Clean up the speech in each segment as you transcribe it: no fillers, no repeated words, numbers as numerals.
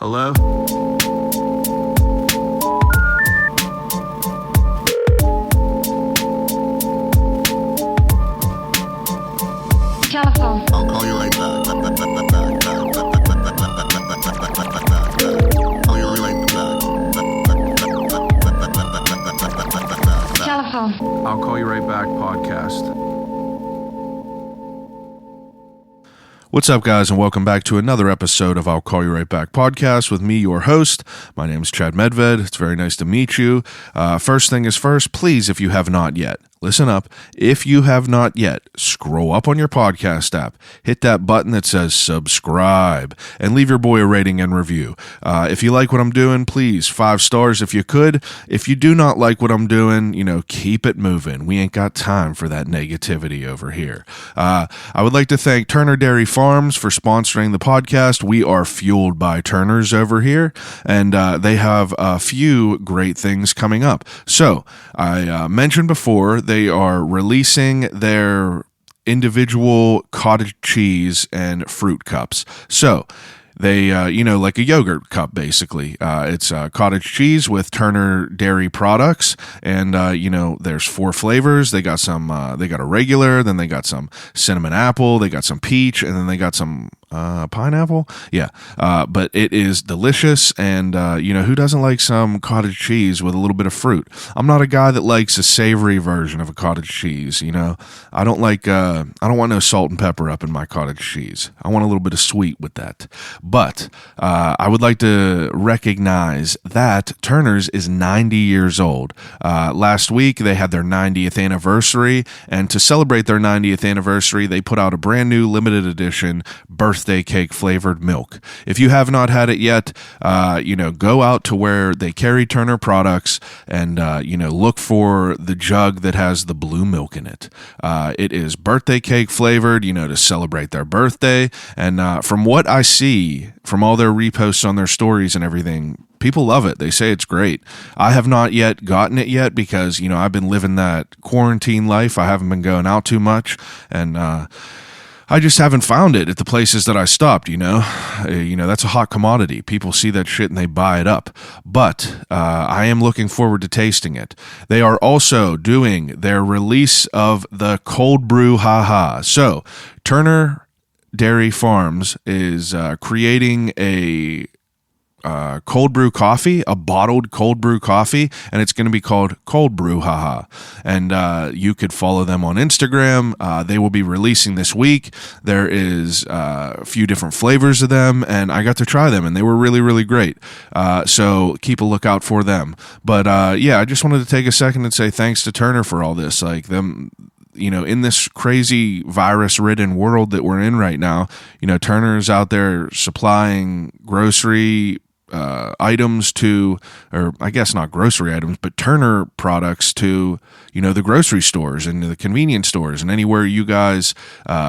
Hello? Telephone. I'll call you right back. Call you right back. Telephone. I'll call you right back podcast. What's up, guys, and welcome back to another episode of I'll Call You Right Back podcast with me, your host. My name is Chad Medved. It's very nice to meet you. First thing is first, please, if you have not yet, listen up. If you have not yet, scroll up on your podcast app, hit that button that says subscribe, and leave your boy a rating and review. If you like what I'm doing, please, 5 stars if you could. If you do not like what I'm doing, keep it moving. We ain't got time for that negativity over here. I would like to thank Turner Dairy Farms for sponsoring the podcast. We are fueled by Turner's over here, and they have a few great things coming up. So, I mentioned before, they are releasing their individual cottage cheese and fruit cups. So they, like a yogurt cup, basically. It's cottage cheese with Turner Dairy products. And, there's 4 flavors. They got they got a regular, then they got some cinnamon apple, they got some peach, and then they got some pineapple. Yeah. But it is delicious. And, who doesn't like some cottage cheese with a little bit of fruit? I'm not a guy that likes a savory version of a cottage cheese. I don't want no salt and pepper up in my cottage cheese. I want a little bit of sweet with that. But I would like to recognize that Turner's is 90 years old. Last week, they had their 90th anniversary, and to celebrate their 90th anniversary, they put out a brand new limited edition birthday cake flavored milk. If you have not had it yet, go out to where they carry Turner products and, look for the jug that has the blue milk in it. It is birthday cake flavored, to celebrate their birthday. And from what I see, from all their reposts on their stories and everything, people love it. They say it's great. I have not yet gotten it yet because, I've been living that quarantine life. I haven't been going out too much, and I just haven't found it at the places that I stopped, That's a hot commodity. People see that shit and they buy it up. But I am looking forward to tasting it. They are also doing their release of the cold brew haha. So, Turner Dairy Farms is creating a cold brew coffee, a bottled cold brew coffee, and it's going to be called Cold Brew Haha. And you could follow them on Instagram. They will be releasing this week. There is a few different flavors of them, and I got to try them, and they were really, really great. So keep a lookout for them. But I just wanted to take a second and say thanks to Turner for all this. Like them. In this crazy virus-ridden world that we're in right now, Turner's out there supplying grocery items to, or I guess not grocery items, but Turner products to, the grocery stores and the convenience stores and anywhere you guys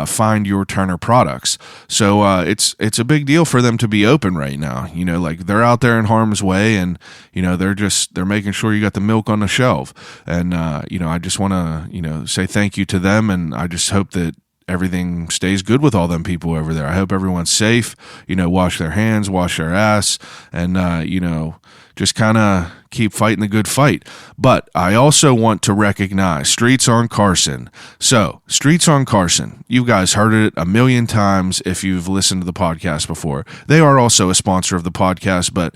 find your Turner products. So it's a big deal for them to be open right now. They're out there in harm's way, and they're making sure you got the milk on the shelf. And I just want to say thank you to them, and I just hope that everything stays good with all them people over there. I hope everyone's safe, wash their hands, wash their ass, and, just kind of keep fighting the good fight. But I also want to recognize Streets on Carson. So, Streets on Carson, you guys heard it a million times if you've listened to the podcast before. They are also a sponsor of the podcast, but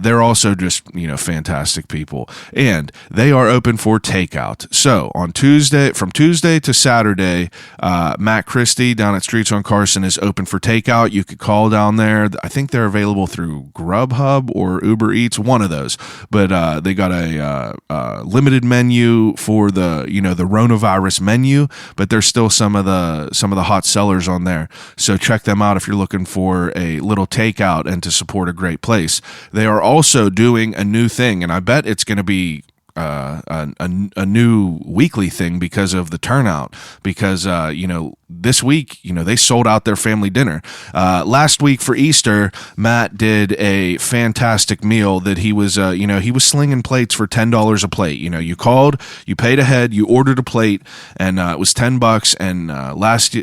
they're also just, fantastic people. And they are open for takeout. So, from Tuesday to Saturday, Matt Christie down at Streets on Carson is open for takeout. You could call down there. I think they're available through Grubhub or Uber Eats, one of those. But they got a limited menu for the the Ronavirus menu, but there's still some of the hot sellers on there. So check them out if you're looking for a little takeout and to support a great place. They are also doing a new thing, and I bet it's going to be a new weekly thing because of the turnout. Because this week, they sold out their family dinner. Last week for Easter, Matt did a fantastic meal that he was slinging plates for $10 a plate. You called, you paid ahead, you ordered a plate, and it was $10. And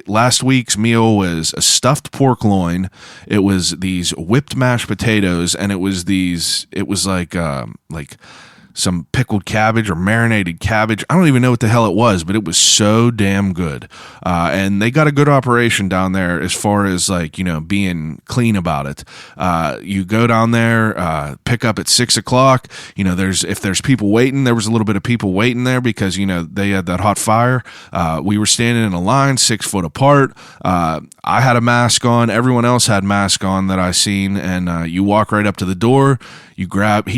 last week's meal was a stuffed pork loin. It was these whipped mashed potatoes, and it was like some pickled cabbage or marinated cabbage. I don't even know what the hell it was, but it was so damn good. And they got a good operation down there as far as being clean about it. You go down there, pick up at 6:00. If there's people waiting, there was a little bit of people waiting there because, they had that hot fire. We were standing in a line 6 foot apart. I had a mask on. Everyone else had mask on that I seen. And you walk right up to the door. He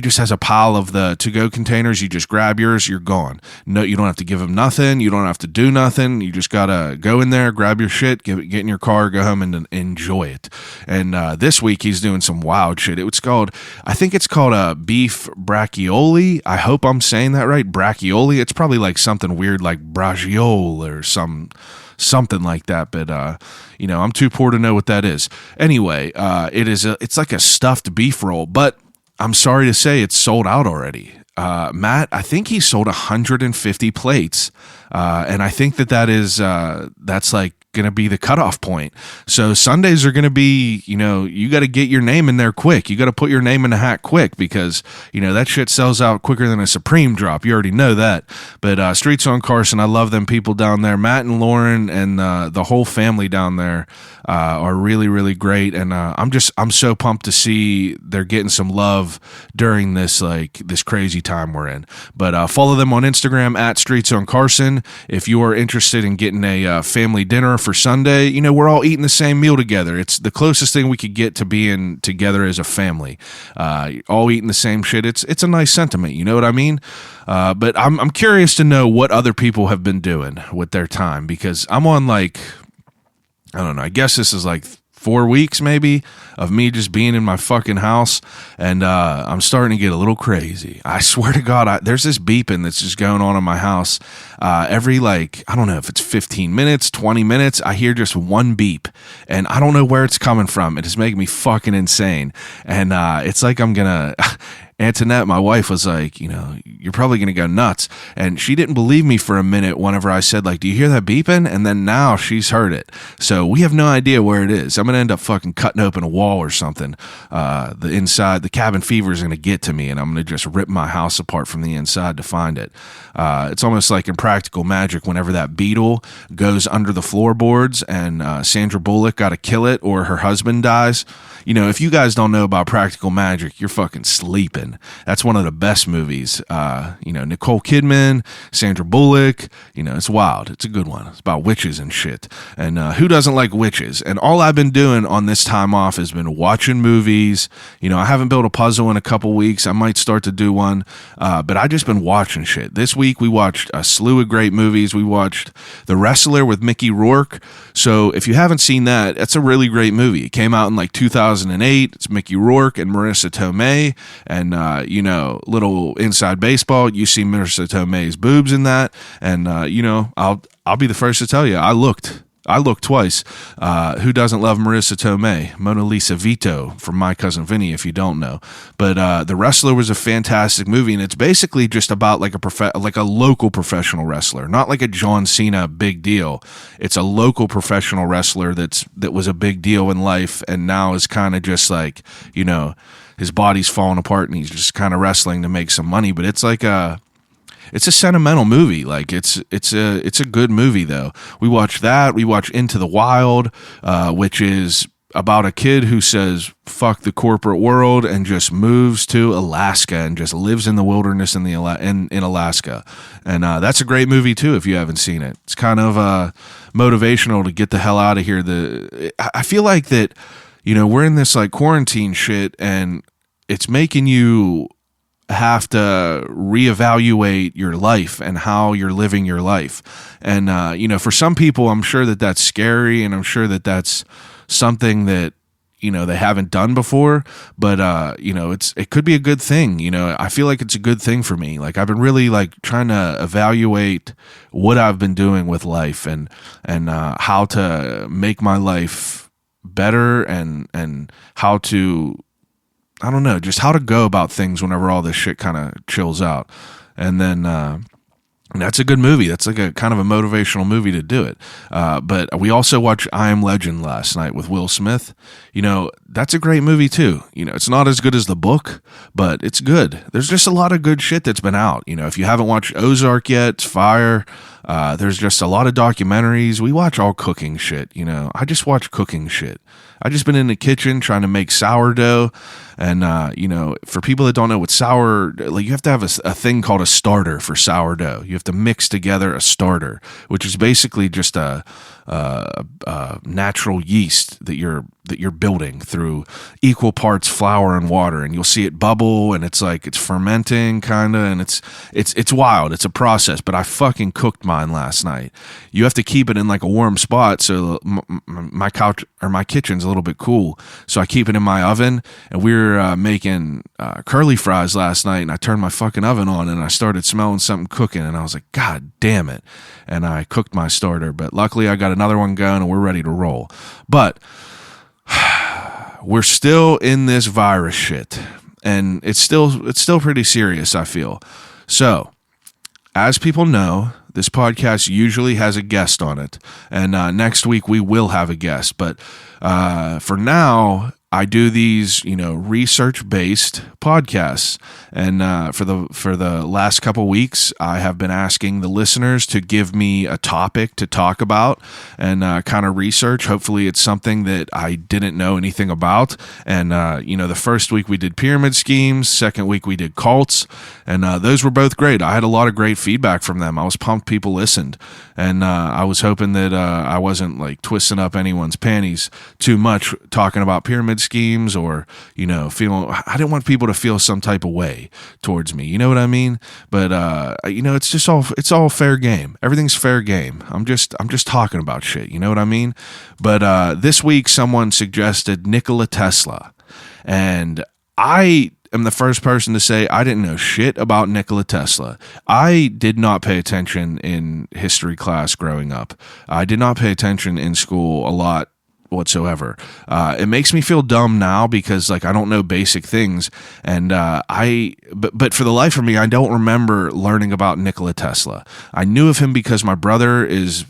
just has a pile of the to-go containers. You just grab yours, you're gone. No, you don't have to give him nothing. You don't have to do nothing. You just got to go in there, grab your shit, get in your car, go home and enjoy it. And this week he's doing some wild shit. I think it's called beef braccioli. I hope I'm saying that right. Braccioli. It's probably like something weird like braciole or something like that, but I'm too poor to know what that is. Anyway, it's like a stuffed beef roll, but I'm sorry to say it's sold out already. Matt, I think he sold 150 plates, and I think that's like going to be the cutoff point. So Sundays are going to be, you got to get your name in there quick. You got to put your name in the hat quick because, that shit sells out quicker than a Supreme drop. You already know that. But Streets on Carson, I love them people down there. Matt and Lauren and the whole family down there are really, really great. And I'm so pumped to see they're getting some love during this crazy time we're in. But follow them on Instagram at Streets on Carson. If you are interested in getting a family dinner for Sunday, we're all eating the same meal together. It's the closest thing we could get to being together as a family, all eating the same shit. It's a nice sentiment, you know what I mean? But I'm curious to know what other people have been doing with their time because I'm on I don't know, I guess this is 4 weeks maybe of me just being in my fucking house, and I'm starting to get a little crazy. I swear to God, there's this beeping that's just going on in my house. Every I don't know if it's 15 minutes, 20 minutes, I hear just one beep, and I don't know where it's coming from. It is making me fucking insane, and it's like I'm gonna... Antoinette, my wife, was like, you're probably going to go nuts. And she didn't believe me for a minute whenever I said, do you hear that beeping? And then now she's heard it. So we have no idea where it is. I'm going to end up fucking cutting open a wall or something. The cabin fever is going to get to me, and I'm going to just rip my house apart from the inside to find it. It's almost like in Practical Magic whenever that beetle goes under the floorboards and Sandra Bullock got to kill it or her husband dies. If you guys don't know about Practical Magic, you're fucking sleeping. That's one of the best movies. Nicole Kidman, Sandra Bullock, it's wild. It's a good one. It's about witches and shit. And who doesn't like witches? And all I've been doing on this time off has been watching movies. I haven't built a puzzle in a couple weeks. I might start to do one. But I just been watching shit. This week we watched a slew of great movies. We watched The Wrestler with Mickey Rourke. So if you haven't seen that, that's a really great movie. It came out in 2008. It's Mickey Rourke and Marissa Tomei. And little inside baseball, you see Marissa Tomei's boobs in that, and I'll be the first to tell you, I looked twice. Who doesn't love Marissa Tomei? Mona Lisa Vito from My Cousin Vinny, if you don't know. But The Wrestler was a fantastic movie, and it's basically just about a local professional wrestler, not like a John Cena big deal. It's a local professional wrestler that was a big deal in life, and now is kind of just his body's falling apart and he's just kind of wrestling to make some money. But it's a sentimental movie. It's a good movie though. We watched that. We watched Into the Wild, which is about a kid who says fuck the corporate world and just moves to Alaska and just lives in the wilderness in Alaska. And that's a great movie too if you haven't seen it. It's kind of motivational to get the hell out of here. I feel like that, we're in this quarantine shit, and it's making you have to reevaluate your life and how you're living your life. And, for some people, I'm sure that that's scary, and I'm sure that that's something that, they haven't done before, but it could be a good thing. I feel like it's a good thing for me. Like I've been really like trying to evaluate what I've been doing with life and how to make my life better and how to, I don't know, just how to go about things whenever all this shit kind of chills out. And then that's a good movie. That's like a kind of a motivational movie to do it. But we also watched I Am Legend last night with Will Smith. That's a great movie too. It's not as good as the book, but it's good. There's just a lot of good shit that's been out. If you haven't watched Ozark yet, it's fire. There's just a lot of documentaries. We watch all cooking shit. I just watch cooking shit. I just been in the kitchen trying to make sourdough. And, for people that don't know what you have to have a thing called a starter for sourdough. You have to mix together a starter, which is basically just a natural yeast that you're building through equal parts flour and water, and you'll see it bubble, and it's like it's fermenting kind of, and it's wild. It's a process, but I fucking cooked mine last night. You have to keep it in like a warm spot, so my couch or my kitchen's a little bit cool, so I keep it in my oven. And we were making curly fries last night, and I turned my fucking oven on, and I started smelling something cooking, and I was like, God damn it! And I cooked my starter, but luckily I got another one going, and we're ready to roll. But we're still in this virus shit, and it's still pretty serious, I feel. So, as people know, this podcast usually has a guest on it, and next week we will have a guest. But for now, I do these, research-based podcasts, and for the last couple weeks, I have been asking the listeners to give me a topic to talk about and kind of research. Hopefully, it's something that I didn't know anything about. And the first week we did pyramid schemes, second week we did cults, and those were both great. I had a lot of great feedback from them. I was pumped people listened, and I was hoping that I wasn't like twisting up anyone's panties too much talking about pyramid schemes or feeling. I didn't want people to feel some type of way towards me, you know what I mean? But it's all fair game. Everything's fair game. I'm just talking about shit, you know what I mean? But this week someone suggested Nikola Tesla, and I am the first person to say I didn't know shit about Nikola Tesla. I did not pay attention in history class growing up. I did not pay attention in school a lot whatsoever. It makes me feel dumb now because I don't know basic things, and but for the life of me, I don't remember learning about Nikola Tesla. I knew of him because my brother is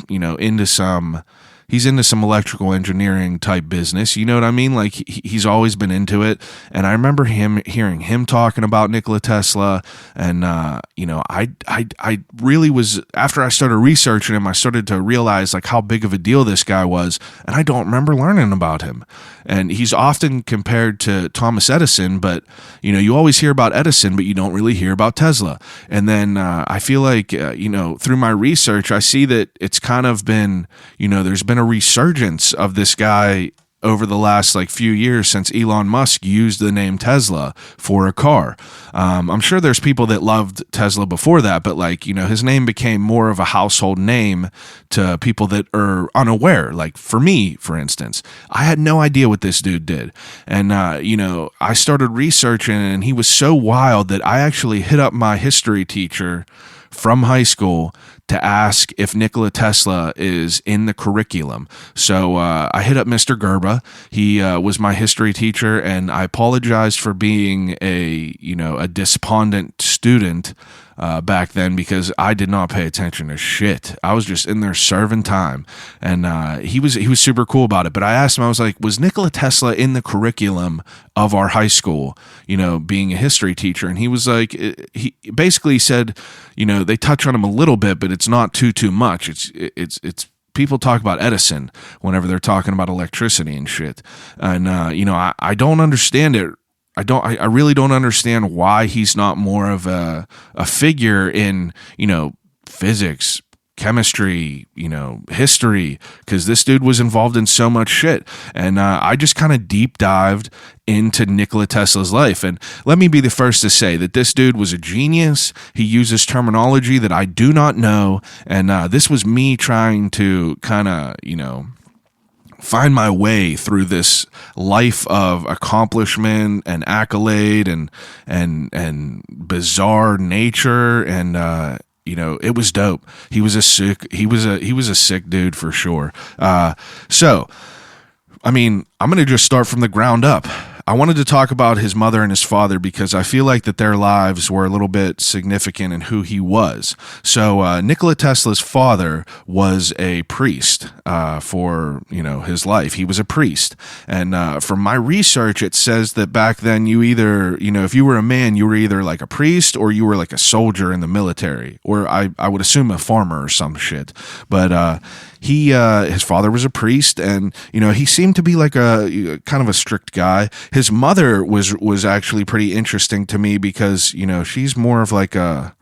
he's into some electrical engineering type business. You know what I mean? Like he's always been into it. And I remember hearing him talking about Nikola Tesla. And, I really was, after I started researching him, I started to realize how big of a deal this guy was. And I don't remember learning about him. And he's often compared to Thomas Edison, but, you always hear about Edison, but you don't really hear about Tesla. And then I feel like, through my research, I see that it's kind of been, there's been a resurgence of this guy over the last few years since Elon Musk used the name Tesla for a car. I'm sure there's people that loved Tesla before that, but his name became more of a household name to people that are unaware. Like for me, for instance, I had no idea what this dude did. And, I started researching, and he was so wild that I actually hit up my history teacher from high school to ask if Nikola Tesla is in the curriculum. So I hit up Mr. Gerba. He was my history teacher, and I apologized for being a despondent student back then because I did not pay attention to shit. I was just in there serving time, and he was super cool about it. But I asked him, I was like, was Nikola Tesla in the curriculum of our high school, being a history teacher? And he was like, he basically said, they touch on him a little bit, but it's not too much. It's people talk about Edison whenever they're talking about electricity and shit. And, I don't understand it. I really don't understand why he's not more of a figure in, physics, chemistry, history, because this dude was involved in so much shit. And I just kind of deep dived into Nikola Tesla's life. And let me be the first to say that this dude was a genius. He uses terminology that I do not know. And this was me trying to kind of, find my way through this life of accomplishment and accolade and bizarre nature. And it was dope. He was a sick dude for sure. So I mean, I'm going to just start from the ground up. I wanted to talk about his mother and his father because I feel like that their lives were a little bit significant in who he was. So Nikola Tesla's father was a priest for his life. He was a priest, and from my research, it says that back then you either if you were a man, you were either like a priest or you were like a soldier in the military, or I would assume a farmer or some shit. But his father was a priest, and he seemed to be like a kind of a strict guy. His mother was actually pretty interesting to me because she's more of like a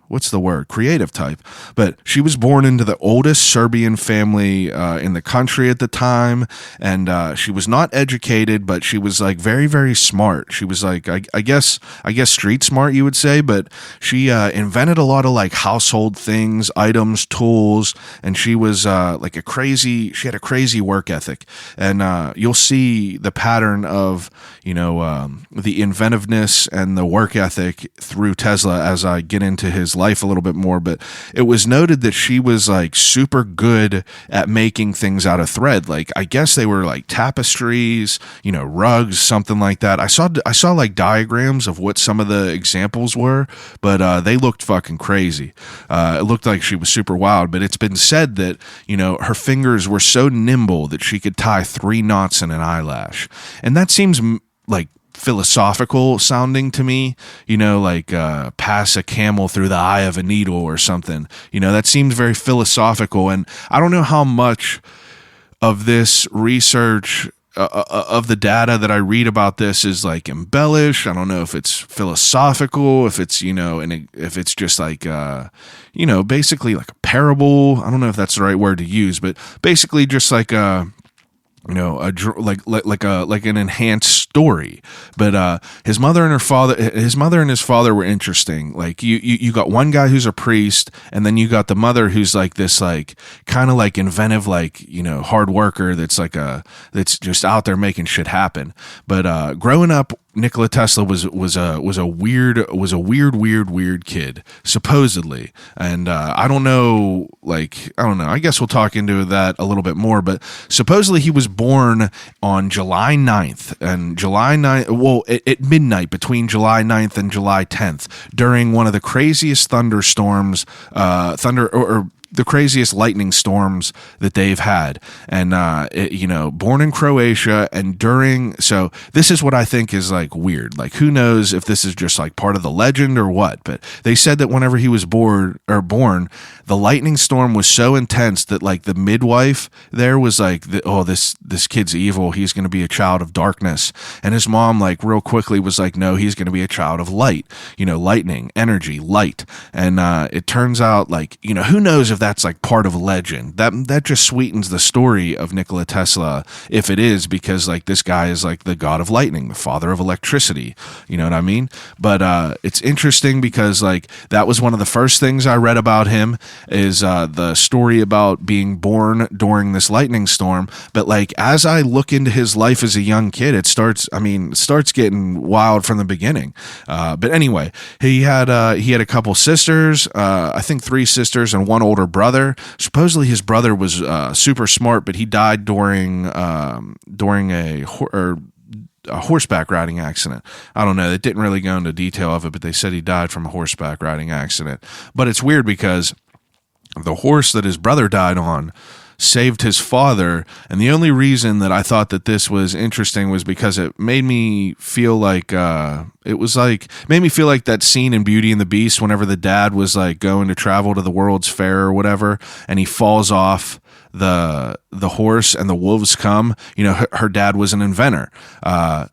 what's the word? Creative type. But she was born into the oldest Serbian family in the country at the time, and she was not educated, but she was like very, very smart. She was like, I guess street smart, you would say, but she invented a lot of like household things, items, tools, and she was she had a crazy work ethic. And you'll see the pattern of the inventiveness and the work ethic through Tesla as I get into his life a little bit more. But it was noted that she was like super good at making things out of thread. Like I guess they were like tapestries, rugs, something like that. I saw like diagrams of what some of the examples were, but they looked fucking crazy. It looked like she was super wild, but it's been said that her fingers were so nimble that she could tie 3 knots in an eyelash. And that seems like philosophical sounding to me, like pass a camel through the eye of a needle or something. That seems very philosophical, and I don't know how much of this research of the data that I read about this is like embellished. I don't know if it's philosophical, if it's and if it's just like basically like a parable. I don't know if that's the right word to use, but basically just like like an enhanced story. But his mother and his father were interesting. Like you got one guy who's a priest, and then you got the mother who's like this like kind of like inventive, like hard worker that's that's just out there making shit happen. But growing up, Nikola Tesla was a weird kid, supposedly. And I don't know. I guess we'll talk into that a little bit more, but supposedly he was born on July 9th, and July 9th, at midnight between July 9th and July 10th, during one of the craziest thunderstorms, the craziest lightning storms that they've had. And born in Croatia, and so this is what I think is like weird. Like, who knows if this is just like part of the legend or what, but they said that whenever he was born, the lightning storm was so intense that like the midwife there was like, this kid's evil, he's going to be a child of darkness. And his mom like real quickly was like, no, he's going to be a child of light, lightning, energy, light. And it turns out like, who knows if that's like part of legend. That just sweetens the story of Nikola Tesla, if it is, because like this guy is like the god of lightning, the father of electricity, you know what I mean? But it's interesting because like that was one of the first things I read about him, is the story about being born during this lightning storm. But like as I look into his life as a young kid, it starts getting wild from the beginning. But anyway, he had a couple sisters, I think 3 sisters and 1 older brother. Supposedly his brother was super smart, but he died during a horseback riding accident. I don't know. They didn't really go into detail of it, but they said he died from a horseback riding accident. But it's weird because the horse that his brother died on saved his father, and the only reason that I thought that this was interesting was because it made me feel like that scene in Beauty and the Beast whenever the dad was like going to travel to the World's Fair or whatever, and he falls off the horse and the wolves come. Her dad was an inventor.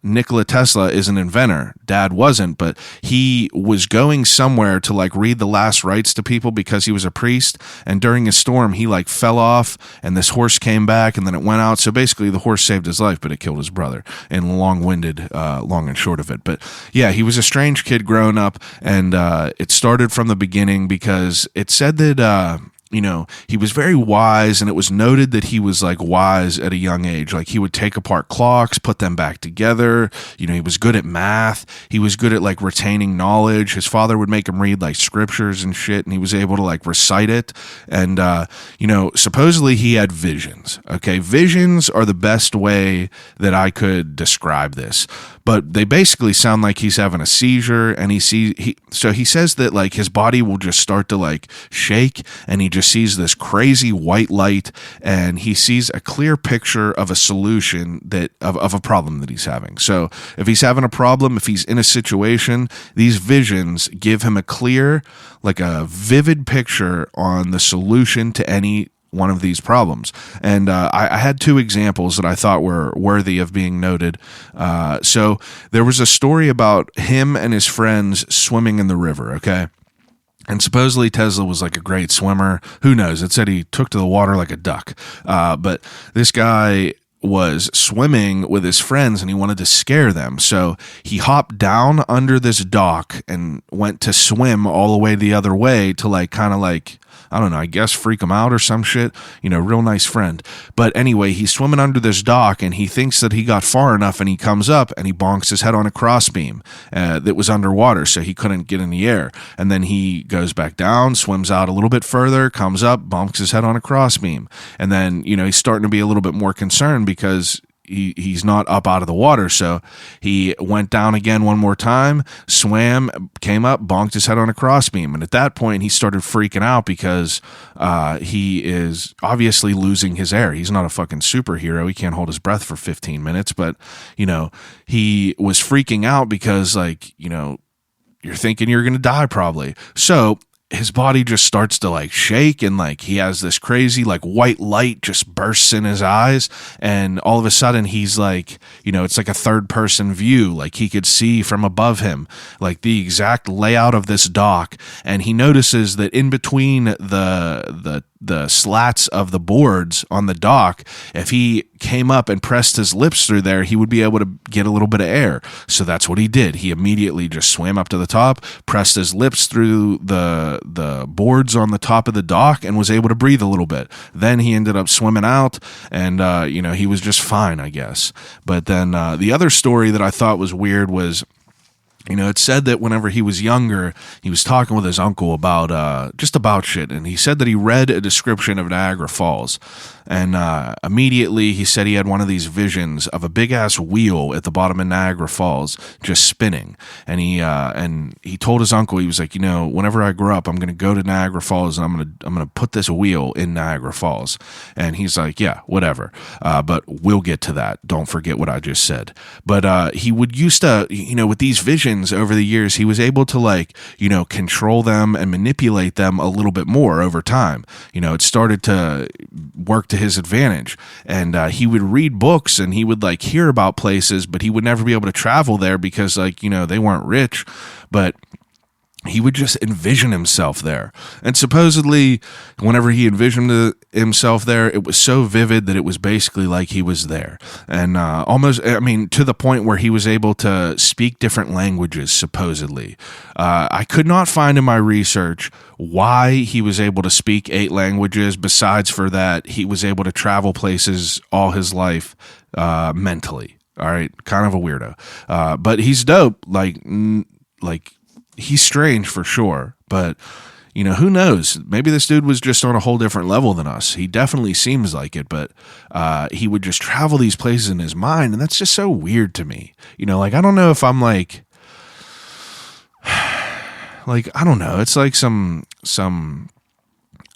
Nikola Tesla is an inventor. Dad wasn't, but he was going somewhere to like read the last rites to people because he was a priest, and during a storm he like fell off, and this horse came back, and then it went out. So basically the horse saved his life, but it killed his brother, and long and short of it. But yeah, he was a strange kid growing up, and it started from the beginning because it said that he was very wise, and it was noted that he was like wise at a young age. Like he would take apart clocks, put them back together. He was good at math. He was good at like retaining knowledge. His father would make him read like scriptures and shit, and he was able to like recite it. And, supposedly he had visions. Okay. Visions are the best way that I could describe this, but they basically sound like he's having a seizure, and so he says that like his body will just start to like shake, and he just sees this crazy white light, and he sees a clear picture of a solution of a problem that he's having. So if he's having a problem, if he's in a situation, these visions give him a clear, like a vivid picture on the solution to any one of these problems. And I had two examples that I thought were worthy of being noted. So there was a story about him and his friends swimming in the river, okay? And supposedly Tesla was like a great swimmer. Who knows? It said he took to the water like a duck. But this guy was swimming with his friends, and he wanted to scare them. So he hopped down under this dock and went to swim all the way the other way to like kind of like, I don't know, I guess freak him out or some shit. Real nice friend. But anyway, he's swimming under this dock, and he thinks that he got far enough, and he comes up and he bonks his head on a crossbeam that was underwater, so he couldn't get in the air. And then he goes back down, swims out a little bit further, comes up, bonks his head on a crossbeam. And then, he's starting to be a little bit more concerned because he's not up out of the water. So he went down again one more time, swam, came up, bonked his head on a crossbeam. And at that point, he started freaking out because he is obviously losing his air. He's not a fucking superhero. He can't hold his breath for 15 minutes. But, he was freaking out because, like, you're thinking you're going to die probably. So his body just starts to like shake, and like he has this crazy like white light just bursts in his eyes, and all of a sudden he's like, it's like a third person view. Like he could see from above him like the exact layout of this dock, and he notices that in between the slats of the boards on the dock, if he came up and pressed his lips through there, he would be able to get a little bit of air. So that's what he did. He immediately just swam up to the top, pressed his lips through the boards on the top of the dock, and was able to breathe a little bit. Then he ended up swimming out, and he was just fine, I guess. But then the other story that I thought was weird was, it said that whenever he was younger, he was talking with his uncle about just about shit, and he said that he read a description of Niagara Falls, and immediately he said he had one of these visions of a big ass wheel at the bottom of Niagara Falls just spinning, and he told his uncle, he was like, whenever I grow up, I'm gonna go to Niagara Falls, and I'm gonna put this wheel in Niagara Falls, and he's like, yeah, whatever, but we'll get to that. Don't forget what I just said. But he would used to, with these visions over the years, he was able to like, control them and manipulate them a little bit more over time. It started to work to his advantage, and he would read books, and he would like hear about places, but he would never be able to travel there because like, they weren't rich, but he would just envision himself there. And supposedly, whenever he envisioned himself there, it was so vivid that it was basically like he was there. And to the point where he was able to speak different languages, supposedly. I could not find in my research why he was able to speak 8 languages, besides for that he was able to travel places all his life mentally. All right, kind of a weirdo. But he's dope. He's strange for sure, but who knows? Maybe this dude was just on a whole different level than us. He definitely seems like it, but he would just travel these places in his mind, and that's just so weird to me. I don't know if I'm like I don't know. It's like some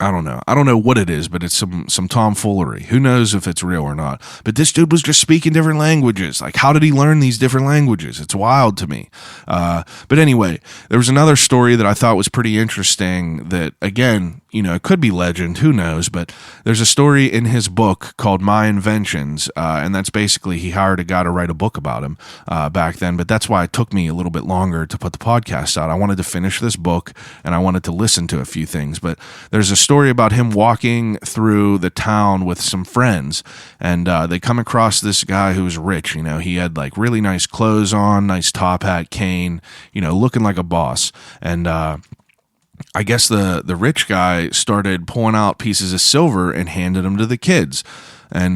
I don't know. I don't know what it is, but it's some tomfoolery. Who knows if it's real or not? But this dude was just speaking different languages. Like, how did he learn these different languages? It's wild to me. But anyway, there was another story that I thought was pretty interesting that, again, it could be legend. Who knows? But there's a story in his book called My Inventions, and that's basically he hired a guy to write a book about him back then. But that's why it took me a little bit longer to put the podcast out. I wanted to finish this book, and I wanted to listen to a few things. But there's a story about him walking through the town with some friends, and they come across this guy who's rich. He had like really nice clothes on, nice top hat, cane, looking like a boss. And I guess the rich guy started pulling out pieces of silver and handed them to the kids. And,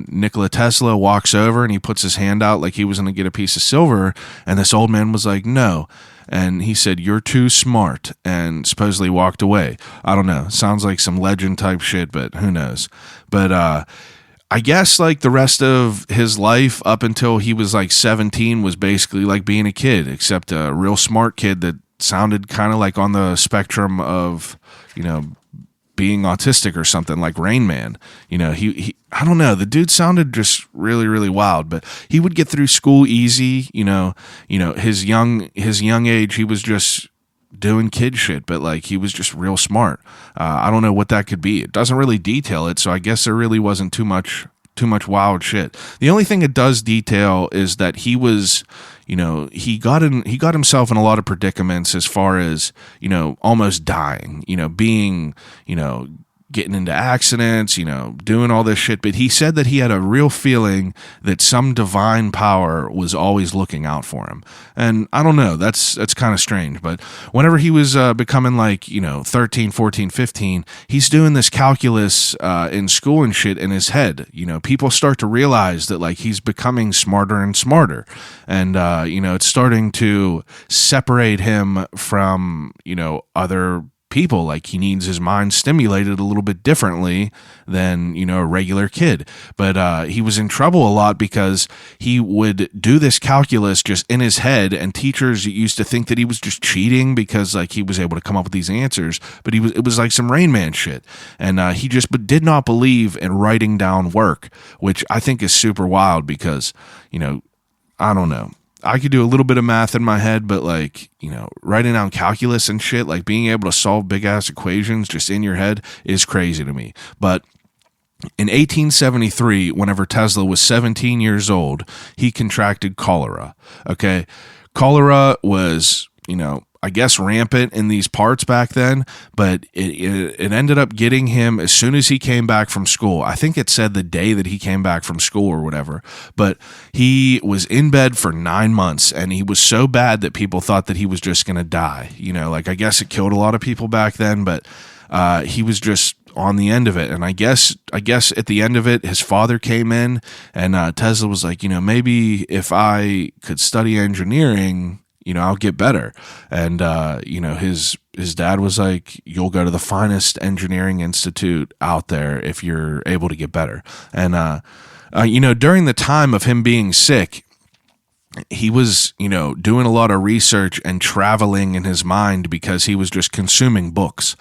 Nikola Tesla walks over and he puts his hand out like he was going to get a piece of silver. And this old man was like, no. And he said, "You're too smart," and supposedly walked away. I don't know. Sounds like some legend type shit, but who knows? But I guess like the rest of his life up until he was like 17 was basically like being a kid, except a real smart kid that sounded kind of like on the spectrum of, being autistic or something, like Rain Man. He I don't know, the dude sounded just really, really wild, but he would get through school easy. His young age, he was just doing kid shit, but like he was just real smart. I don't know what that could be. It doesn't really detail it, so I guess there really wasn't too much wild shit. The only thing it does detail is that he was, he got himself in a lot of predicaments as far as, almost dying, being, getting into accidents, doing all this shit. But he said that he had a real feeling that some divine power was always looking out for him. And I don't know, that's kind of strange. But whenever he was becoming like, 13, 14, 15, he's doing this calculus in school and shit in his head. People start to realize that like he's becoming smarter and smarter. And, it's starting to separate him from, other people. Like he needs his mind stimulated a little bit differently than a regular kid. But he was in trouble a lot because he would do this calculus just in his head, and teachers used to think that he was just cheating because like he was able to come up with these answers. But it was like some Rain Man shit, and he just did not believe in writing down work, which I think is super wild because I don't know. I could do a little bit of math in my head, but like, writing down calculus and shit, like being able to solve big ass equations just in your head is crazy to me. But in 1873, whenever Tesla was 17 years old, he contracted cholera. Okay. Cholera was, I guess rampant in these parts back then, but it ended up getting him as soon as he came back from school. I think it said the day that he came back from school or whatever, but he was in bed for 9 months, and he was so bad that people thought that he was just going to die. I guess it killed a lot of people back then, but he was just on the end of it. And I guess at the end of it, his father came in, and Tesla was like, maybe if I could study engineering, I'll get better. And, his dad was like, you'll go to the finest engineering institute out there if you're able to get better. And, during the time of him being sick, he was, doing a lot of research and traveling in his mind because he was just consuming books.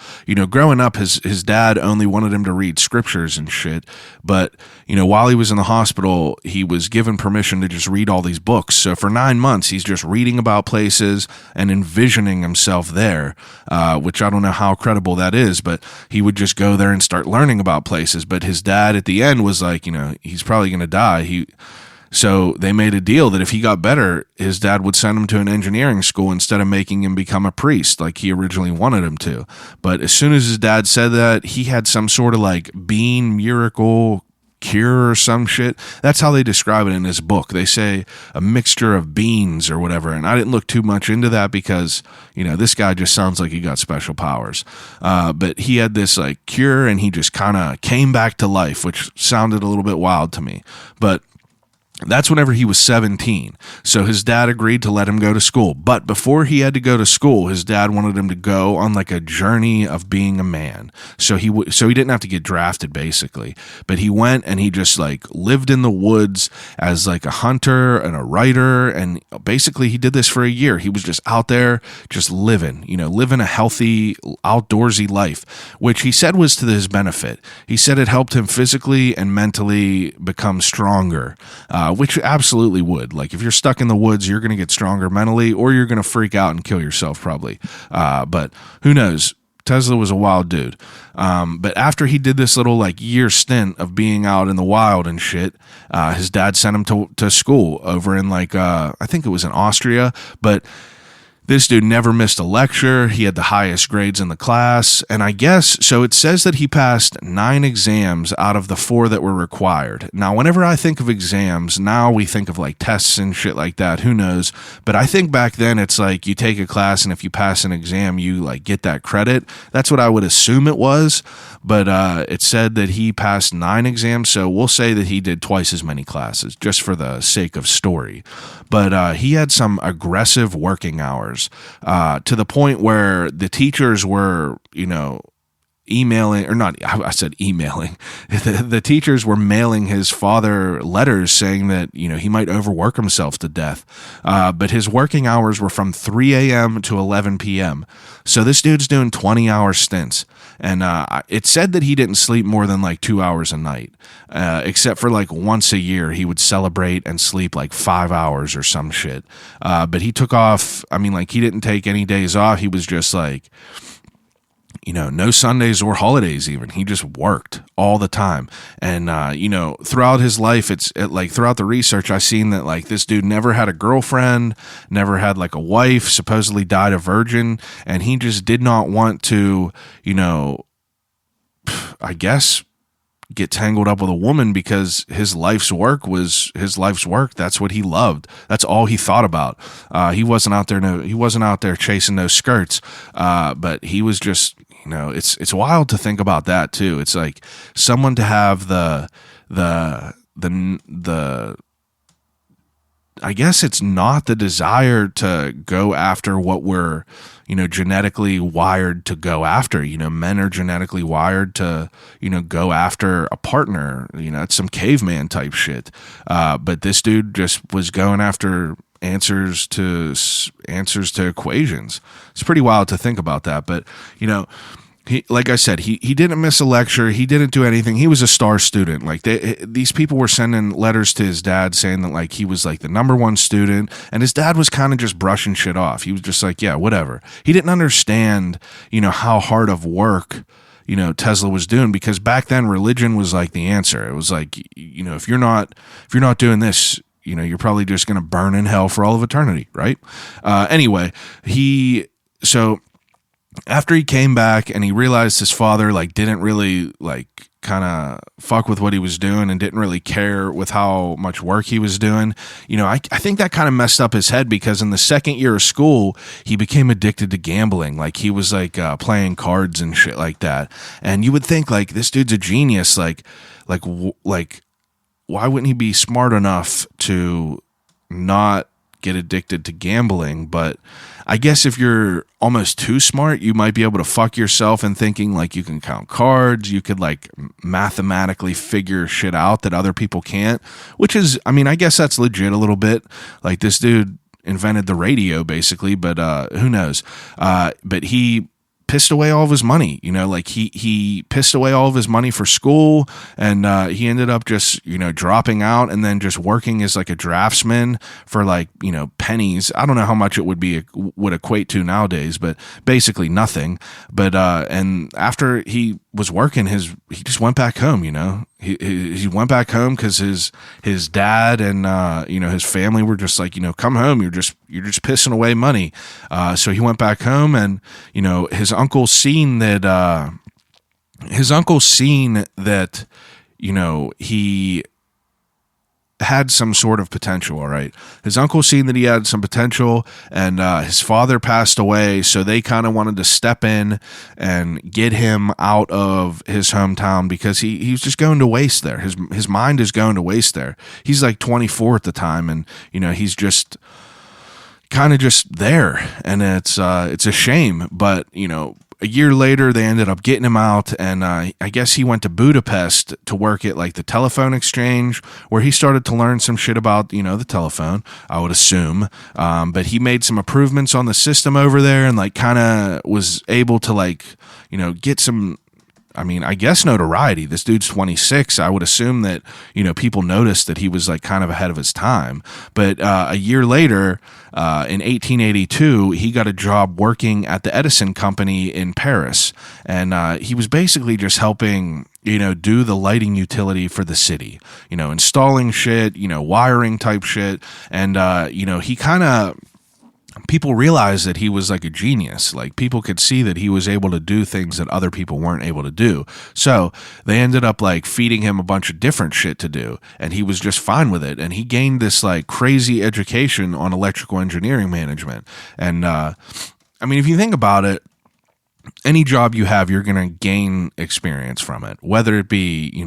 Growing up, his dad only wanted him to read scriptures and shit. But, while he was in the hospital, he was given permission to just read all these books. So for 9 months, he's just reading about places and envisioning himself there, which I don't know how credible that is, but he would just go there and start learning about places. But his dad at the end was like, he's probably going to die. So they made a deal that if he got better, his dad would send him to an engineering school instead of making him become a priest like he originally wanted him to. But as soon as his dad said that, he had some sort of like bean miracle cure or some shit. That's how they describe it in this book. They say a mixture of beans or whatever. And I didn't look too much into that because, this guy just sounds like he got special powers. But he had this like cure, and he just kind of came back to life, which sounded a little bit wild to me. But that's whenever he was 17. So his dad agreed to let him go to school. But before he had to go to school, his dad wanted him to go on like a journey of being a man. So he didn't have to get drafted basically. But he went and he just like lived in the woods as like a hunter and a writer. And basically he did this for a year. He was just out there just living a healthy outdoorsy life, which he said was to his benefit. He said it helped him physically and mentally become stronger. Which absolutely would. Like if you're stuck in the woods, you're going to get stronger mentally, or you're going to freak out and kill yourself probably. But who knows? Tesla was a wild dude. But after he did this little like year stint of being out in the wild and shit, his dad sent him to school over in like, I think it was in Austria, but This dude never missed a lecture. He had the highest grades in the class. And I guess, so it says that he passed 9 exams out of the 4 that were required. Now, whenever I think of exams, now we think of like tests and shit like that. Who knows? But I think back then it's like you take a class and if you pass an exam, you like get that credit. That's what I would assume it was. But it said that he passed 9 exams. So we'll say that he did twice as many classes just for the sake of story. But he had some aggressive working hours. To the point where the teachers were, emailing, or not, I said emailing, the teachers were mailing his father letters saying that, he might overwork himself to death. But his working hours were from 3 a.m. to 11 p.m. So this dude's doing 20-hour stints. And it said that he didn't sleep more than like 2 hours a night, except for like once a year he would celebrate and sleep like 5 hours or some shit. But he took off. I mean, like he didn't take any days off. He was just like, no Sundays or holidays even. He just worked all the time. And, throughout his life, throughout the research, I seen that like this dude never had a girlfriend, never had like a wife, supposedly died a virgin. And he just did not want to, I guess, get tangled up with a woman because his life's work was his life's work. That's what he loved. That's all he thought about. He wasn't out there chasing those skirts. But he was just, it's wild to think about that too. It's like someone to have the I guess it's not the desire to go after what we're, genetically wired to go after. Men are genetically wired to, go after a partner. It's some caveman type shit. But this dude just was going after answers to equations. It's pretty wild to think about that. But, he, like I said, he didn't miss a lecture. He didn't do anything. He was a star student. Like these people were sending letters to his dad saying that like he was like the number 1 student, and his dad was kind of just brushing shit off. He was just like, yeah, whatever. He didn't understand, how hard of work, Tesla was doing, because back then religion was like the answer. It was like, if you're not doing this, you're probably just going to burn in hell for all of eternity, right? Anyway, after he came back and he realized his father like didn't really like kind of fuck with what he was doing and didn't really care with how much work he was doing, I think that kind of messed up his head, because in the second year of school he became addicted to gambling. Like he was like playing cards and shit like that. And you would think like this dude's a genius. Like why wouldn't he be smart enough to not get addicted to gambling? But I guess if you're almost too smart, you might be able to fuck yourself in thinking like you can count cards, you could like mathematically figure shit out that other people can't, which is, I mean, I guess that's legit a little bit. Like this dude invented the radio basically, but who knows? But he pissed away all of his money, like he pissed away all of his money for school, and he ended up just, dropping out and then just working as like a draftsman for like, pennies. I don't know how much it would equate to nowadays, but basically nothing. But, and after he was working, he just went back home, he went back home because his dad and, his family were just like, come home, you're just pissing away money. So he went back home, and, his uncle seen that, he had some sort of potential. All right. His uncle seen that he had some potential, and his father passed away. So they kind of wanted to step in and get him out of his hometown, because he was just going to waste there. His mind is going to waste there. He's like 24 at the time, and, he's just kind of just there, and it's a shame. But, a year later, they ended up getting him out, and I guess he went to Budapest to work at like the telephone exchange, where he started to learn some shit about, the telephone, I would assume. But he made some improvements on the system over there, and like kind of was able to like, get some, I guess notoriety. This dude's 26. I would assume that, people noticed that he was like kind of ahead of his time. But a year later, in 1882, he got a job working at the Edison Company in Paris. And he was basically just helping, do the lighting utility for the city, installing shit, wiring type shit. And, he kind of people realized that he was like a genius. Like, people could see that he was able to do things that other people weren't able to do. So they ended up like feeding him a bunch of different shit to do, and he was just fine with it. And he gained this like crazy education on electrical engineering management. And I mean, if you think about it, any job you have, you're going to gain experience from it, whether it be,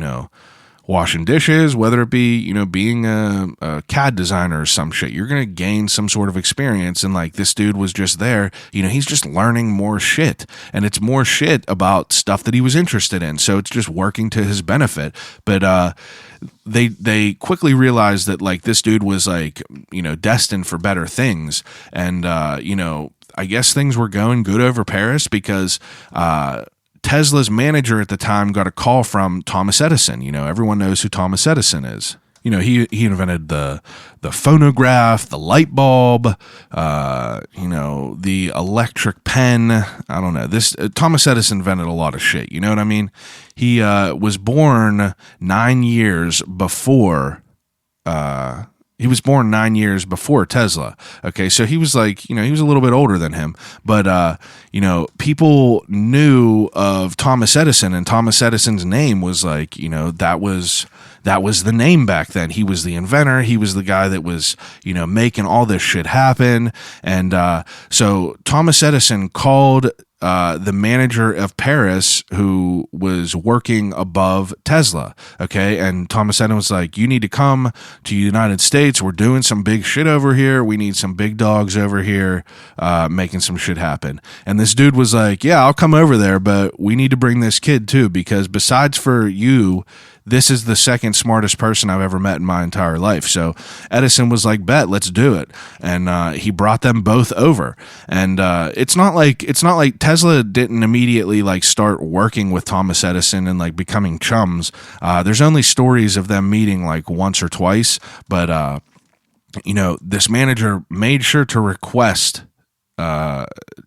washing dishes, whether it be, being a CAD designer or some shit. You're going to gain some sort of experience. And like, this dude was just there, he's just learning more shit, and it's more shit about stuff that he was interested in. So it's just working to his benefit. But, they quickly realized that like this dude was like, destined for better things. And, I guess things were going good over Paris because, Tesla's manager at the time got a call from Thomas Edison. Everyone knows who Thomas Edison is. He invented the phonograph, the light bulb, the electric pen. I don't know. Thomas Edison invented a lot of shit. You know what I mean? He was born 9 years before. He was born 9 years before Tesla. Okay, so he was like, he was a little bit older than him. But, people knew of Thomas Edison, and Thomas Edison's name was like, that was the name back then. He was the inventor. He was the guy that was, making all this shit happen. And so Thomas Edison called the manager of Paris, who was working above Tesla. Okay. And Thomas Edison was like, you need to come to the United States. We're doing some big shit over here. We need some big dogs over here, making some shit happen. And this dude was like, yeah, I'll come over there, but we need to bring this kid too, because besides for you, this is the second smartest person I've ever met in my entire life. So Edison was like, bet, let's do it. And he brought them both over. And it's not like Tesla didn't immediately like start working with Thomas Edison and like becoming chums. There's only stories of them meeting like once or twice. But, this manager made sure to request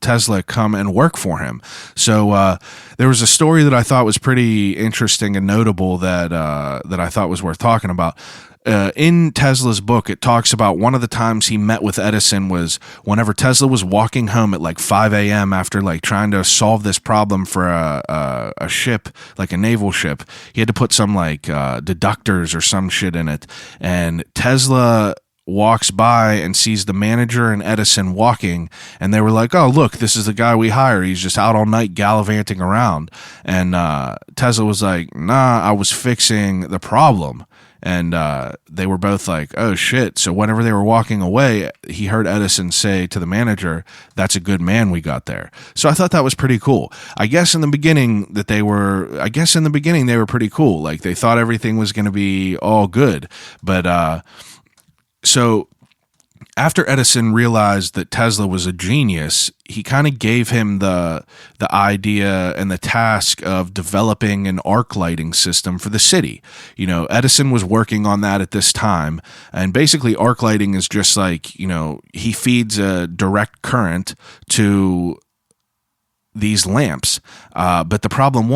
Tesla come and work for him. So there was a story that I thought was pretty interesting and notable that I thought was worth talking about. In Tesla's book, it talks about one of the times he met with Edison was whenever Tesla was walking home at like 5 a.m. after like trying to solve this problem for a ship, like a naval ship. He had to put some like deductors or some shit in it, and Tesla walks by and sees the manager and Edison walking, and they were like, oh, look, this is the guy we hired. He's just out all night gallivanting around. And Tesla was like, nah, I was fixing the problem. And they were both like, oh, shit. So whenever they were walking away, he heard Edison say to the manager, that's a good man we got there. So I thought that was pretty cool. I guess in the beginning they were pretty cool. Like, they thought everything was going to be all good. But so after Edison realized that Tesla was a genius, he kind of gave him the idea and the task of developing an arc lighting system for the city. Edison was working on that at this time. And basically arc lighting is just like, he feeds a direct current to these lamps. But the problem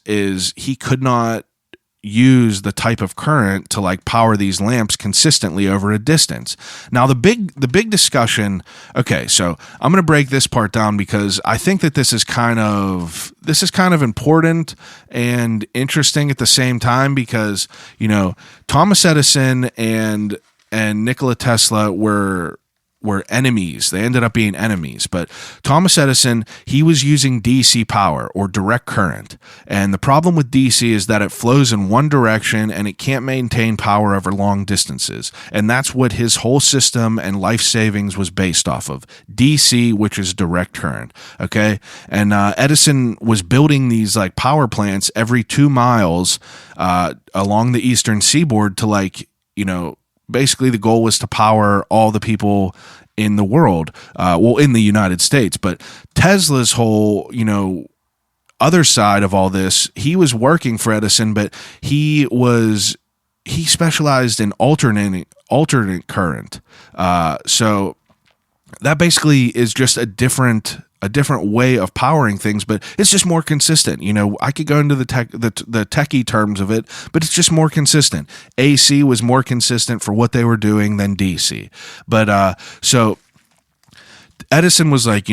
is he could not use the type of current to like power these lamps consistently over a distance. Now the big discussion, okay, so I'm going to break this part down because I think that this is kind of important and interesting at the same time, because Thomas Edison and Nikola Tesla were enemies. They ended up being enemies. But Thomas Edison, he was using DC power or direct current. And the problem with DC is that it flows in one direction and it can't maintain power over long distances. And that's what his whole system and life savings was based off of. DC, which is direct current. Okay. And Edison was building these like power plants every 2 miles along the eastern seaboard to like, basically the goal was to power all the people in the world, in the United States. But Tesla's whole, other side of all this, he was working for Edison, but he specialized in alternate current. So that basically is just a different way of powering things, but it's just more consistent. I could go into the techie terms of it, but it's just more consistent. AC was more consistent for what they were doing than DC. But so Edison was like,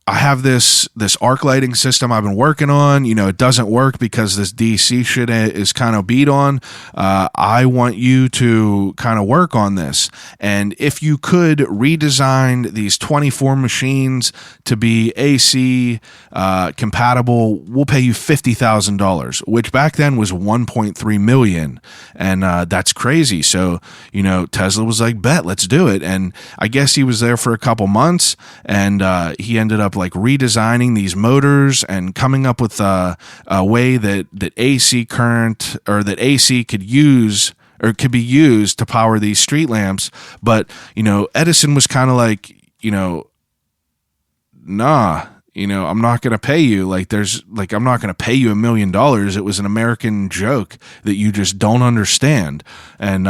I have this arc lighting system I've been working on. It doesn't work because this DC shit is kind of beat on. I want you to kind of work on this. And if you could redesign these 24 machines to be AC compatible, we'll pay you $50,000, which back then was $1.3 million. And that's crazy. So, Tesla was like, bet, let's do it. And I guess he was there for a couple months, and he ended up like redesigning these motors and coming up with a way that AC current, or that AC could use or could be used to power these street lamps. But Edison was kind of like, nah, I'm not going to pay you. I'm not going to pay you $1 million. It was an American joke that you just don't understand. And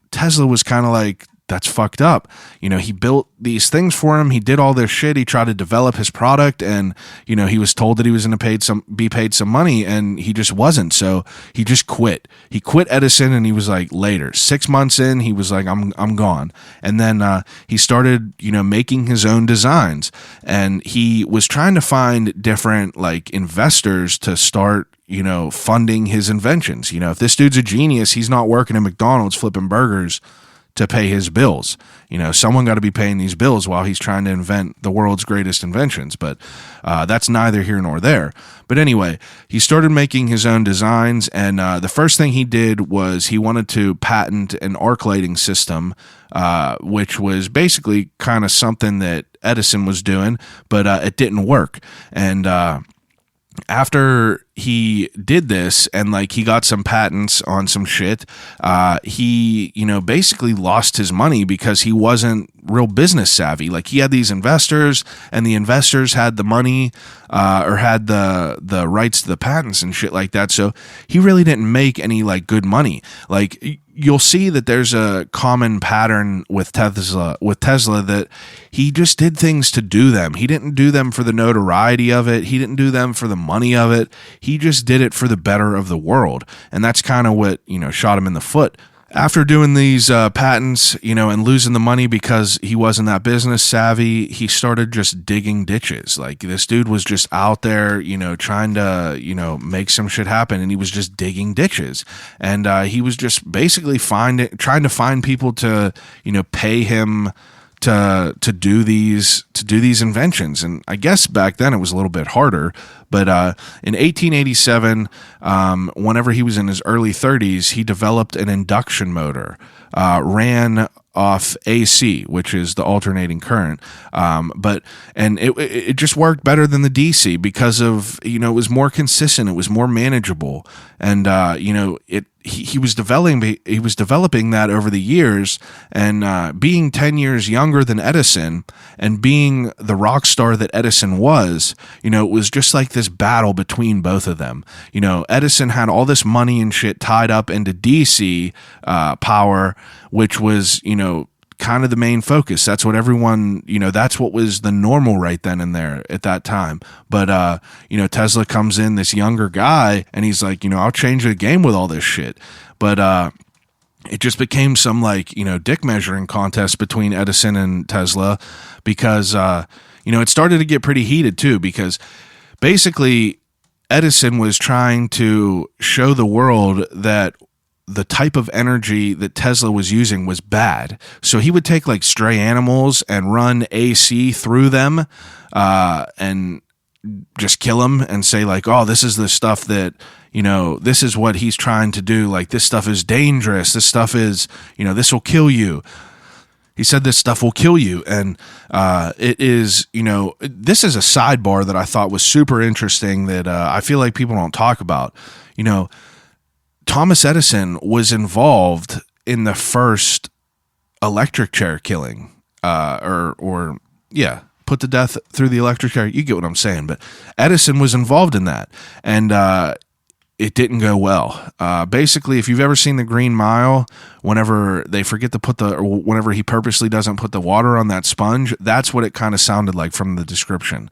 Tesla was kind of like, that's fucked up. He built these things for him. He did all this shit. He tried to develop his product, and he was told that he was going to be paid some money, and he just wasn't. So he just quit. He quit Edison, and he was like, later. 6 months in, he was like, I'm gone. And then he started making his own designs, and he was trying to find different like investors to start funding his inventions. If this dude's a genius, he's not working at McDonald's flipping burgers to pay his bills. Someone got to be paying these bills while he's trying to invent the world's greatest inventions. But that's neither here nor there. But anyway, he started making his own designs, and the first thing he did was he wanted to patent an arc lighting system, which was basically kind of something that Edison was doing, but it didn't work. And after he did this, and like he got some patents on some shit, he basically lost his money because he wasn't real business savvy. Like, he had these investors, and the investors had the money or had the rights to the patents and shit like that, so he really didn't make any like good money. Like, you'll see that there's a common pattern with Tesla that he just did things to do them. He didn't do them for the notoriety of it. He didn't do them for the money of it. He just did it for the better of the world. And that's kind of what, shot him in the foot. After doing these patents, and losing the money because he wasn't that business savvy, he started just digging ditches. Like, this dude was just out there, trying to, make some shit happen, and he was just digging ditches. And he was just basically trying to find people to, pay him to do these inventions. And I guess back then it was a little bit harder. But in 1887, whenever he was in his early 30s, he developed an induction motor, ran off AC, which is the alternating current. But it just worked better than the DC because of, it was more consistent, it was more manageable. And, he was developing that over the years, and being 10 years younger than Edison and being the rock star that Edison was, it was just like this battle between both of them. Edison had all this money and shit tied up into DC power, which was, kind of the main focus. That's what everyone, that's what was the normal right then and there at that time. But, Tesla comes in, this younger guy, and he's like, I'll change the game with all this shit. But, it just became some like, dick measuring contest between Edison and Tesla because, it started to get pretty heated too, because basically Edison was trying to show the world that the type of energy that Tesla was using was bad. So he would take like stray animals and run AC through them and just kill them and say like, oh, this is the stuff that, this is what he's trying to do. Like, this stuff is dangerous. This stuff is, this will kill you. He said this stuff will kill you. And it is, this is a sidebar that I thought was super interesting that I feel like people don't talk about. Thomas Edison was involved in the first electric chair killing, put to death through the electric chair. You get what I'm saying. But Edison was involved in that, and it didn't go well. Basically, if you've ever seen The Green Mile, whenever they forget to whenever he purposely doesn't put the water on that sponge, that's what it kind of sounded like from the description.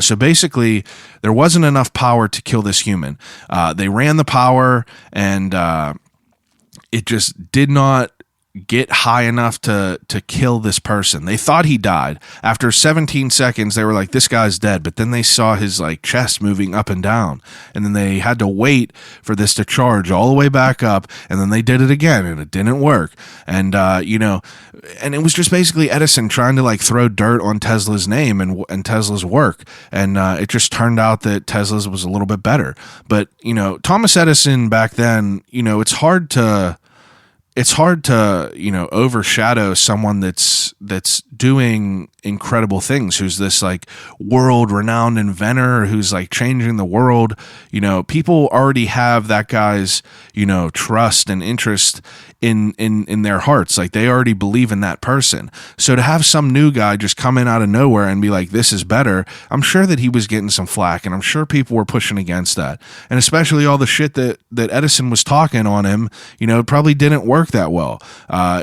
So basically, there wasn't enough power to kill this human. They ran the power, and it just did not get high enough to kill this person. They thought he died. After 17 seconds, they were like, this guy's dead. But then they saw his like chest moving up and down. And then they had to wait for this to charge all the way back up. And then they did it again and it didn't work. And, and it was just basically Edison trying to like throw dirt on Tesla's name and Tesla's work. And it just turned out that Tesla's was a little bit better. But, Thomas Edison back then, it's hard to overshadow someone that's doing incredible things, who's this like world renowned inventor who's like changing the world. People already have that guy's trust and interest in their hearts. Like they already believe in that person. So to have some new guy just come in out of nowhere and be like, this is better, I'm sure that he was getting some flack, and I'm sure people were pushing against that. And especially all the shit that Edison was talking on him, it probably didn't work that well.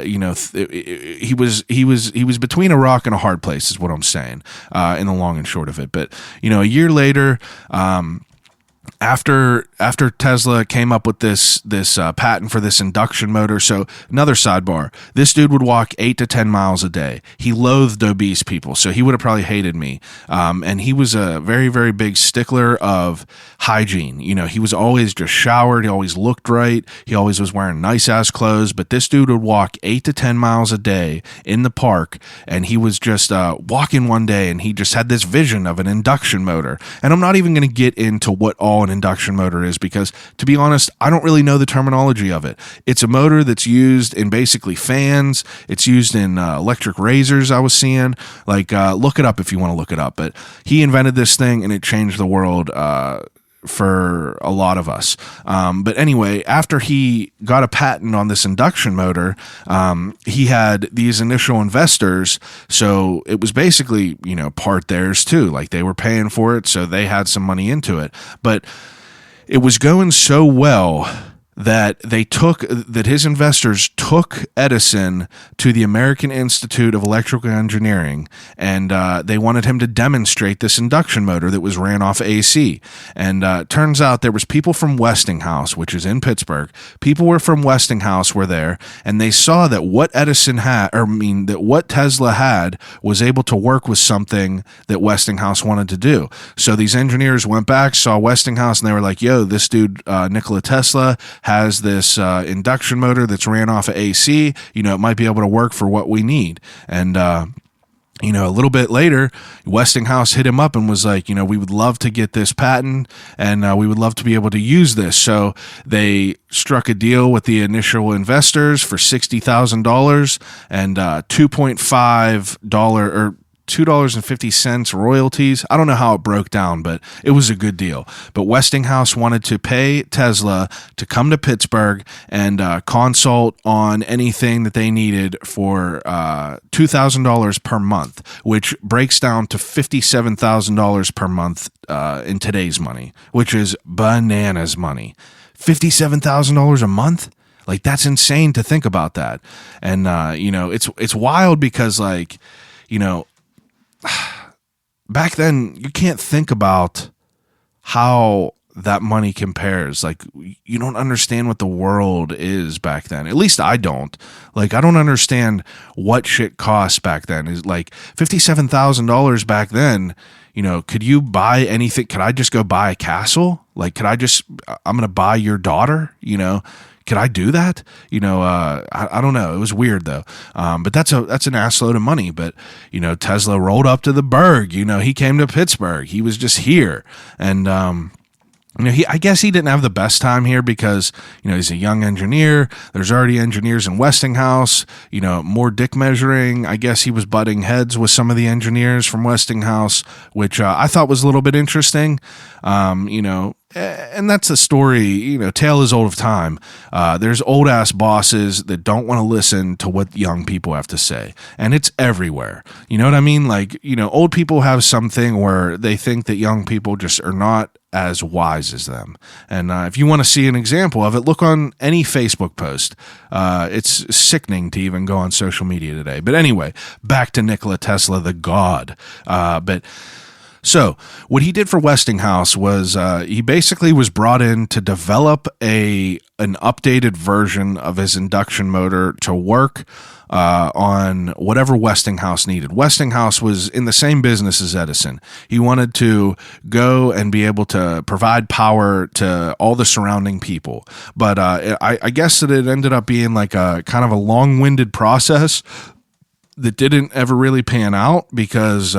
He was between a rock and a hard place, is what I'm saying, in the long and short of it. But a year later, after Tesla came up with this patent for this induction motor. So another sidebar, this dude would walk 8 to 10 miles a day. He loathed obese people, so he would have probably hated me. And he was a very, very big stickler of hygiene. He was always just showered. He always looked right. He always was wearing nice ass clothes. But this dude would walk 8 to 10 miles a day in the park, and he was just walking one day, and he just had this vision of an induction motor. And I'm not even going to get into what all an induction motor is, because to be honest, I don't really know the terminology of it. It's a motor that's used in basically fans. It's used in electric razors. I was seeing, like, look it up if you want to look it up. But he invented this thing, and it changed the world for a lot of us. But anyway, after he got a patent on this induction motor, he had these initial investors. So it was basically, part theirs too. Like they were paying for it, so they had some money into it. But it was going so well that his investors took Edison to the American Institute of Electrical Engineering, and they wanted him to demonstrate this induction motor that was ran off AC. And turns out there was people from Westinghouse, which is in Pittsburgh. People were from Westinghouse were there, and they saw that what what Tesla had was able to work with something that Westinghouse wanted to do. So these engineers went back, saw Westinghouse, and they were like, yo, this dude, Nikola Tesla, has this induction motor that's ran off of AC. It might be able to work for what we need. And a little bit later, Westinghouse hit him up and was like, we would love to get this patent, and we would love to be able to use this. So they struck a deal with the initial investors for $60,000 and $2.5 or $2.50 royalties. I don't know how it broke down, but it was a good deal. But Westinghouse wanted to pay Tesla to come to Pittsburgh and consult on anything that they needed for $2,000 per month, which breaks down to $57,000 per month in today's money, which is bananas money. $57,000 a month? Like, that's insane to think about that. And, it's wild because, like, back then you can't think about how that money compares. Like, you don't understand what the world is back then. At least I don't. Like, I don't understand what shit costs back then. Is like $57,000 back then. Could you buy anything? Could I just go buy a castle? Like, I'm going to buy your daughter, Could I do that? I don't know. It was weird though. But that's an assload of money. But, Tesla rolled up to the Berg, he came to Pittsburgh. He was just here. And, I guess he didn't have the best time here because, he's a young engineer. There's already engineers in Westinghouse, more dick measuring. I guess he was butting heads with some of the engineers from Westinghouse, which I thought was a little bit interesting. And that's a story, tale is old of time. There's old ass bosses that don't want to listen to what young people have to say. And it's everywhere. You know what I mean? Like, old people have something where they think that young people just are not as wise as them. And if you want to see an example of it, look on any Facebook post. It's sickening to even go on social media today. But anyway, back to Nikola Tesla, the god. But So what he did for Westinghouse was he basically was brought in to develop an updated version of his induction motor to work on whatever Westinghouse needed. Westinghouse was in the same business as Edison. He wanted to go and be able to provide power to all the surrounding people. But I guess that it ended up being like a kind of a long-winded process that didn't ever really pan out because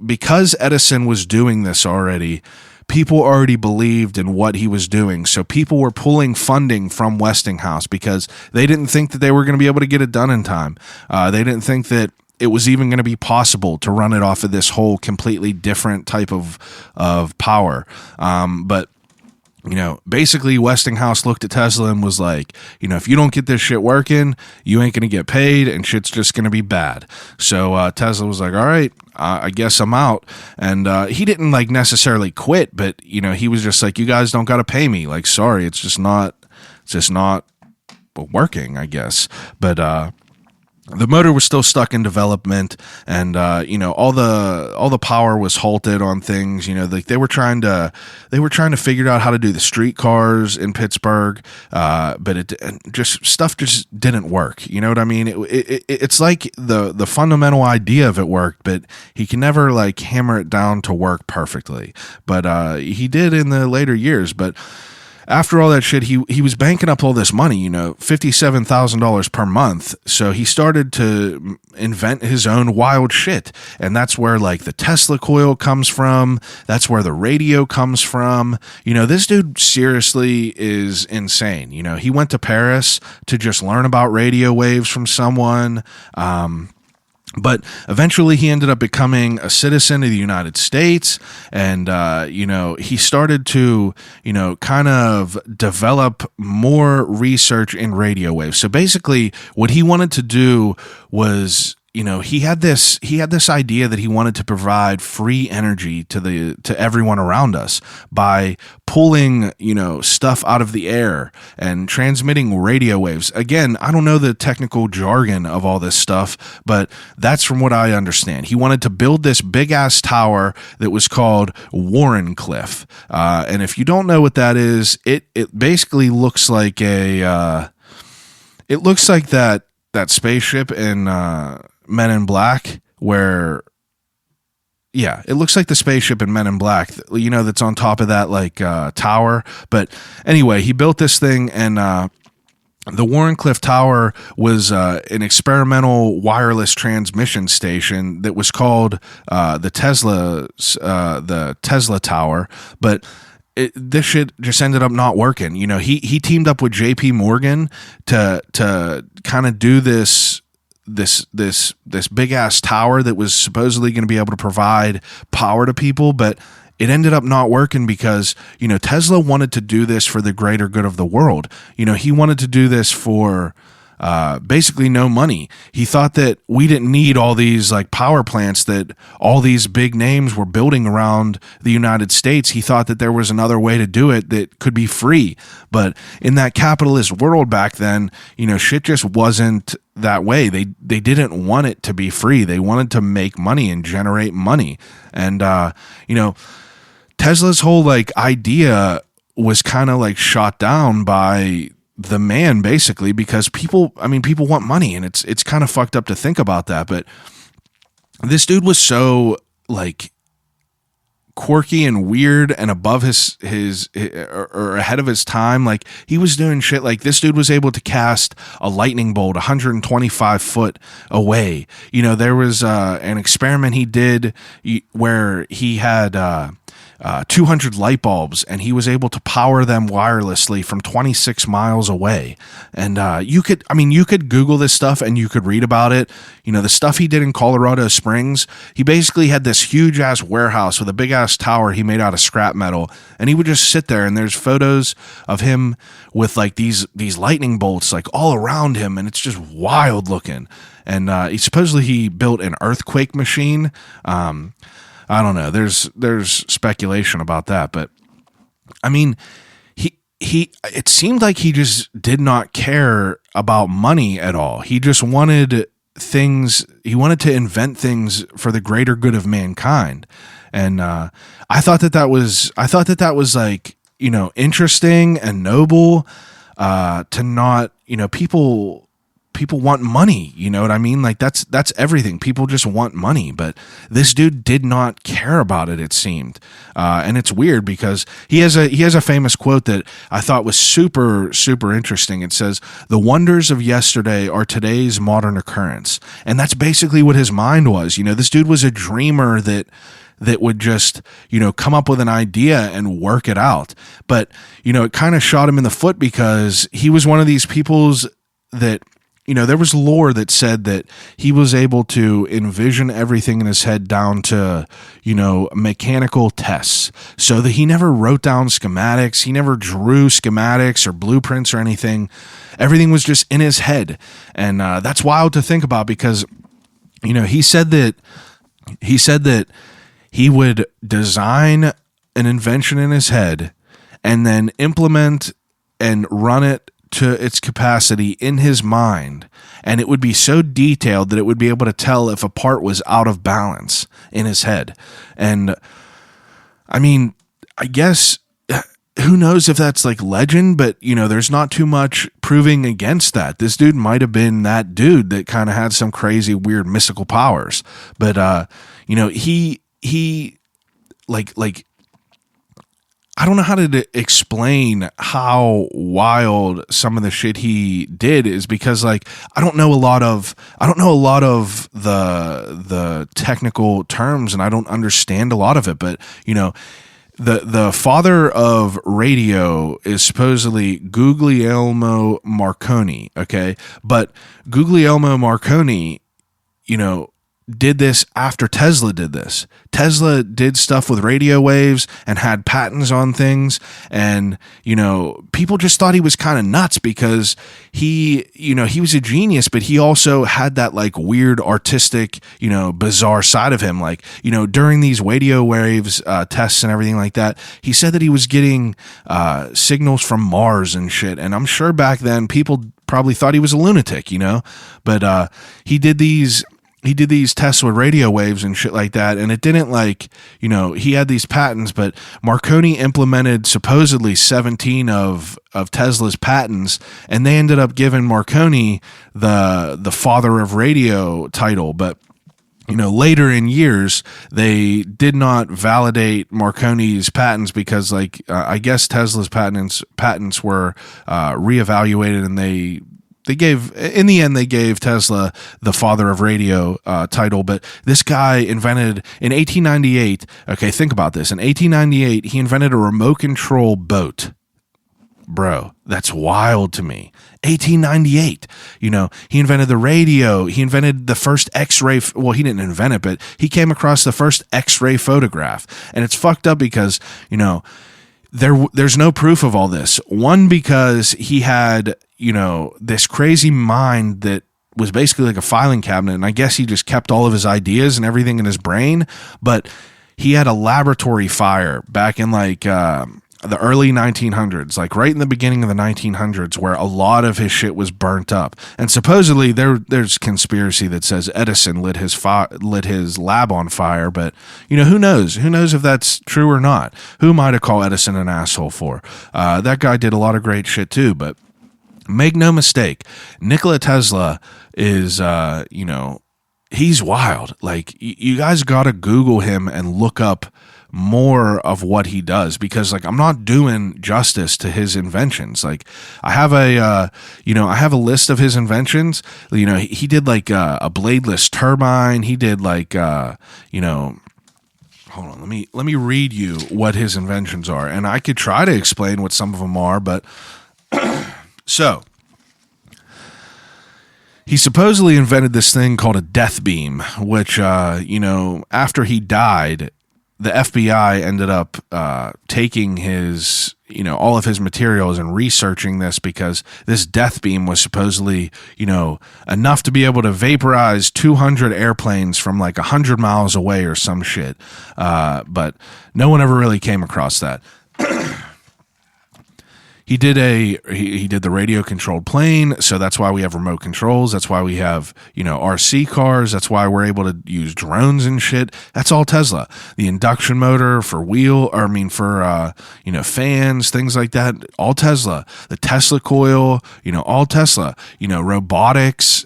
because Edison was doing this already, people already believed in what he was doing. So people were pulling funding from Westinghouse because they didn't think that they were going to be able to get it done in time. They didn't think that it was even going to be possible to run it off of this whole completely different type of power. But basically Westinghouse looked at Tesla and was like, if you don't get this shit working, you ain't going to get paid and shit's just going to be bad. So Tesla was like, all right, I guess I'm out. And he didn't like necessarily quit, but he was just like, you guys don't got to pay me. Like, sorry, it's just not working, I guess. But the motor was still stuck in development, and all the power was halted on things. Like they were trying to figure out how to do the streetcars in Pittsburgh, but stuff just didn't work. You know what I mean? It's like the fundamental idea of it worked, but he can never like hammer it down to work perfectly. But he did in the later years, but. After all that shit, he was banking up all this money, $57,000 per month. So he started to invent his own wild shit. And that's where like the Tesla coil comes from. That's where the radio comes from. This dude seriously is insane. He went to Paris to just learn about radio waves from someone. But eventually he ended up becoming a citizen of the United States. And, he started to, kind of develop more research in radio waves. So basically what he wanted to do was, he had this idea that he wanted to provide free energy to everyone around us by pulling, stuff out of the air and transmitting radio waves. Again, I don't know the technical jargon of all this stuff, but that's from what I understand. He wanted to build this big ass tower that was called Warrenclyffe. And if you don't know what that is, it basically looks like that spaceship in, Men in Black, where, yeah, it looks like the spaceship in Men in Black, that's on top of that, like, tower. But anyway, he built this thing, and the Warrenclyffe Tower was an experimental wireless transmission station that was called the Tesla Tower, but this shit just ended up not working. He teamed up with J.P. Morgan to kind of do this big ass tower that was supposedly going to be able to provide power to people, but it ended up not working because, Tesla wanted to do this for the greater good of the world. He wanted to do this for basically no money. He thought that we didn't need all these like power plants that all these big names were building around the United States. He thought that there was another way to do it that could be free. But in that capitalist world back then, shit just wasn't that way. They didn't want it to be free. They wanted to make money and generate money. And, Tesla's whole like idea was kind of like shot down by the man, basically, because people want money, and it's kind of fucked up to think about that. But this dude was so like quirky and weird and above his or ahead of his time. Like he was doing shit like this dude was able to cast a lightning bolt 125 foot away. There was an experiment he did where he had 200 light bulbs, and he was able to power them wirelessly from 26 miles away. And you could Google this stuff and you could read about it. The stuff he did in Colorado Springs, he basically had this huge ass warehouse with a big ass tower he made out of scrap metal, and he would just sit there, and there's photos of him with like these lightning bolts like all around him, and it's just wild looking. And he built an earthquake machine. I don't know. There's speculation about that, but it seemed like he just did not care about money at all. He just wanted invent things for the greater good of mankind. And I thought that was like, interesting and noble, to not, people want money, you know what I mean? Like that's everything. People just want money, but this dude did not care about it, it seemed. And it's weird because he has a famous quote that I thought was super, super interesting. It says, "The wonders of yesterday are today's modern occurrence." And that's basically what his mind was. This dude was a dreamer that would just, come up with an idea and work it out. But, it kind of shot him in the foot because he was one of these people's that, there was lore that said that he was able to envision everything in his head down to, mechanical tests. So that he never wrote down schematics. He never drew schematics or blueprints or anything. Everything was just in his head. And that's wild to think about because, he said that he would design an invention in his head and then implement and run it to its capacity in his mind. And it would be so detailed that it would be able to tell if a part was out of balance in his head. And I mean, I guess, who knows if that's like legend, but there's not too much proving against that. This dude might have been that dude that kind of had some crazy, weird, mystical powers. But, he like I don't know how to explain how wild some of the shit he did is because like I don't know a lot of the technical terms and I don't understand a lot of it, but the father of radio is supposedly Guglielmo Marconi, okay? But Guglielmo Marconi, did this after Tesla did this. Tesla did stuff with radio waves and had patents on things. And, people just thought he was kind of nuts because he was a genius, but he also had that like weird artistic, bizarre side of him. Like, during these radio waves, tests and everything like that, he said that he was getting, signals from Mars and shit. And I'm sure back then people probably thought he was a lunatic, but, he did these tests with radio waves and shit like that. And it didn't he had these patents, but Marconi implemented supposedly 17 of Tesla's patents. And they ended up giving Marconi the father of radio title. But, later in years, they did not validate Marconi's patents because I guess Tesla's patents were, reevaluated and they gave Tesla the father of radio title, but this guy invented in 1898. Okay, think about this. In 1898, he invented a remote control boat. Bro, that's wild to me. 1898. He invented the radio. He invented the first X-ray. Well, he didn't invent it, but he came across the first X-ray photograph. And it's fucked up because, there's no proof of all this. One, because he had, this crazy mind that was basically like a filing cabinet. And I guess he just kept all of his ideas and everything in his brain. But he had a laboratory fire back in the early 1900s, like right in the beginning of the 1900s, where a lot of his shit was burnt up. And supposedly there's conspiracy that says Edison lit his lab on fire, but who knows? Who knows if that's true or not? Who am I to call Edison an asshole for? That guy did a lot of great shit too, but make no mistake, Nikola Tesla is, he's wild. Like you guys got to Google him and look up more of what he does because I'm not doing justice to his inventions. Like I have a list of his inventions. He did a bladeless turbine. He did hold on, let me read you what his inventions are. And I could try to explain what some of them are, but so he supposedly invented this thing called a death beam, which, after he died, the FBI ended up taking his, all of his materials and researching this because this death beam was supposedly, enough to be able to vaporize 200 airplanes from 100 miles away or some shit. But no one ever really came across that. he did the radio controlled plane, so that's why we have remote controls. That's why we have, RC cars. That's why we're able to use drones and shit. That's all Tesla. The induction motor for fans, things like that, all Tesla. The Tesla coil, all Tesla. Robotics.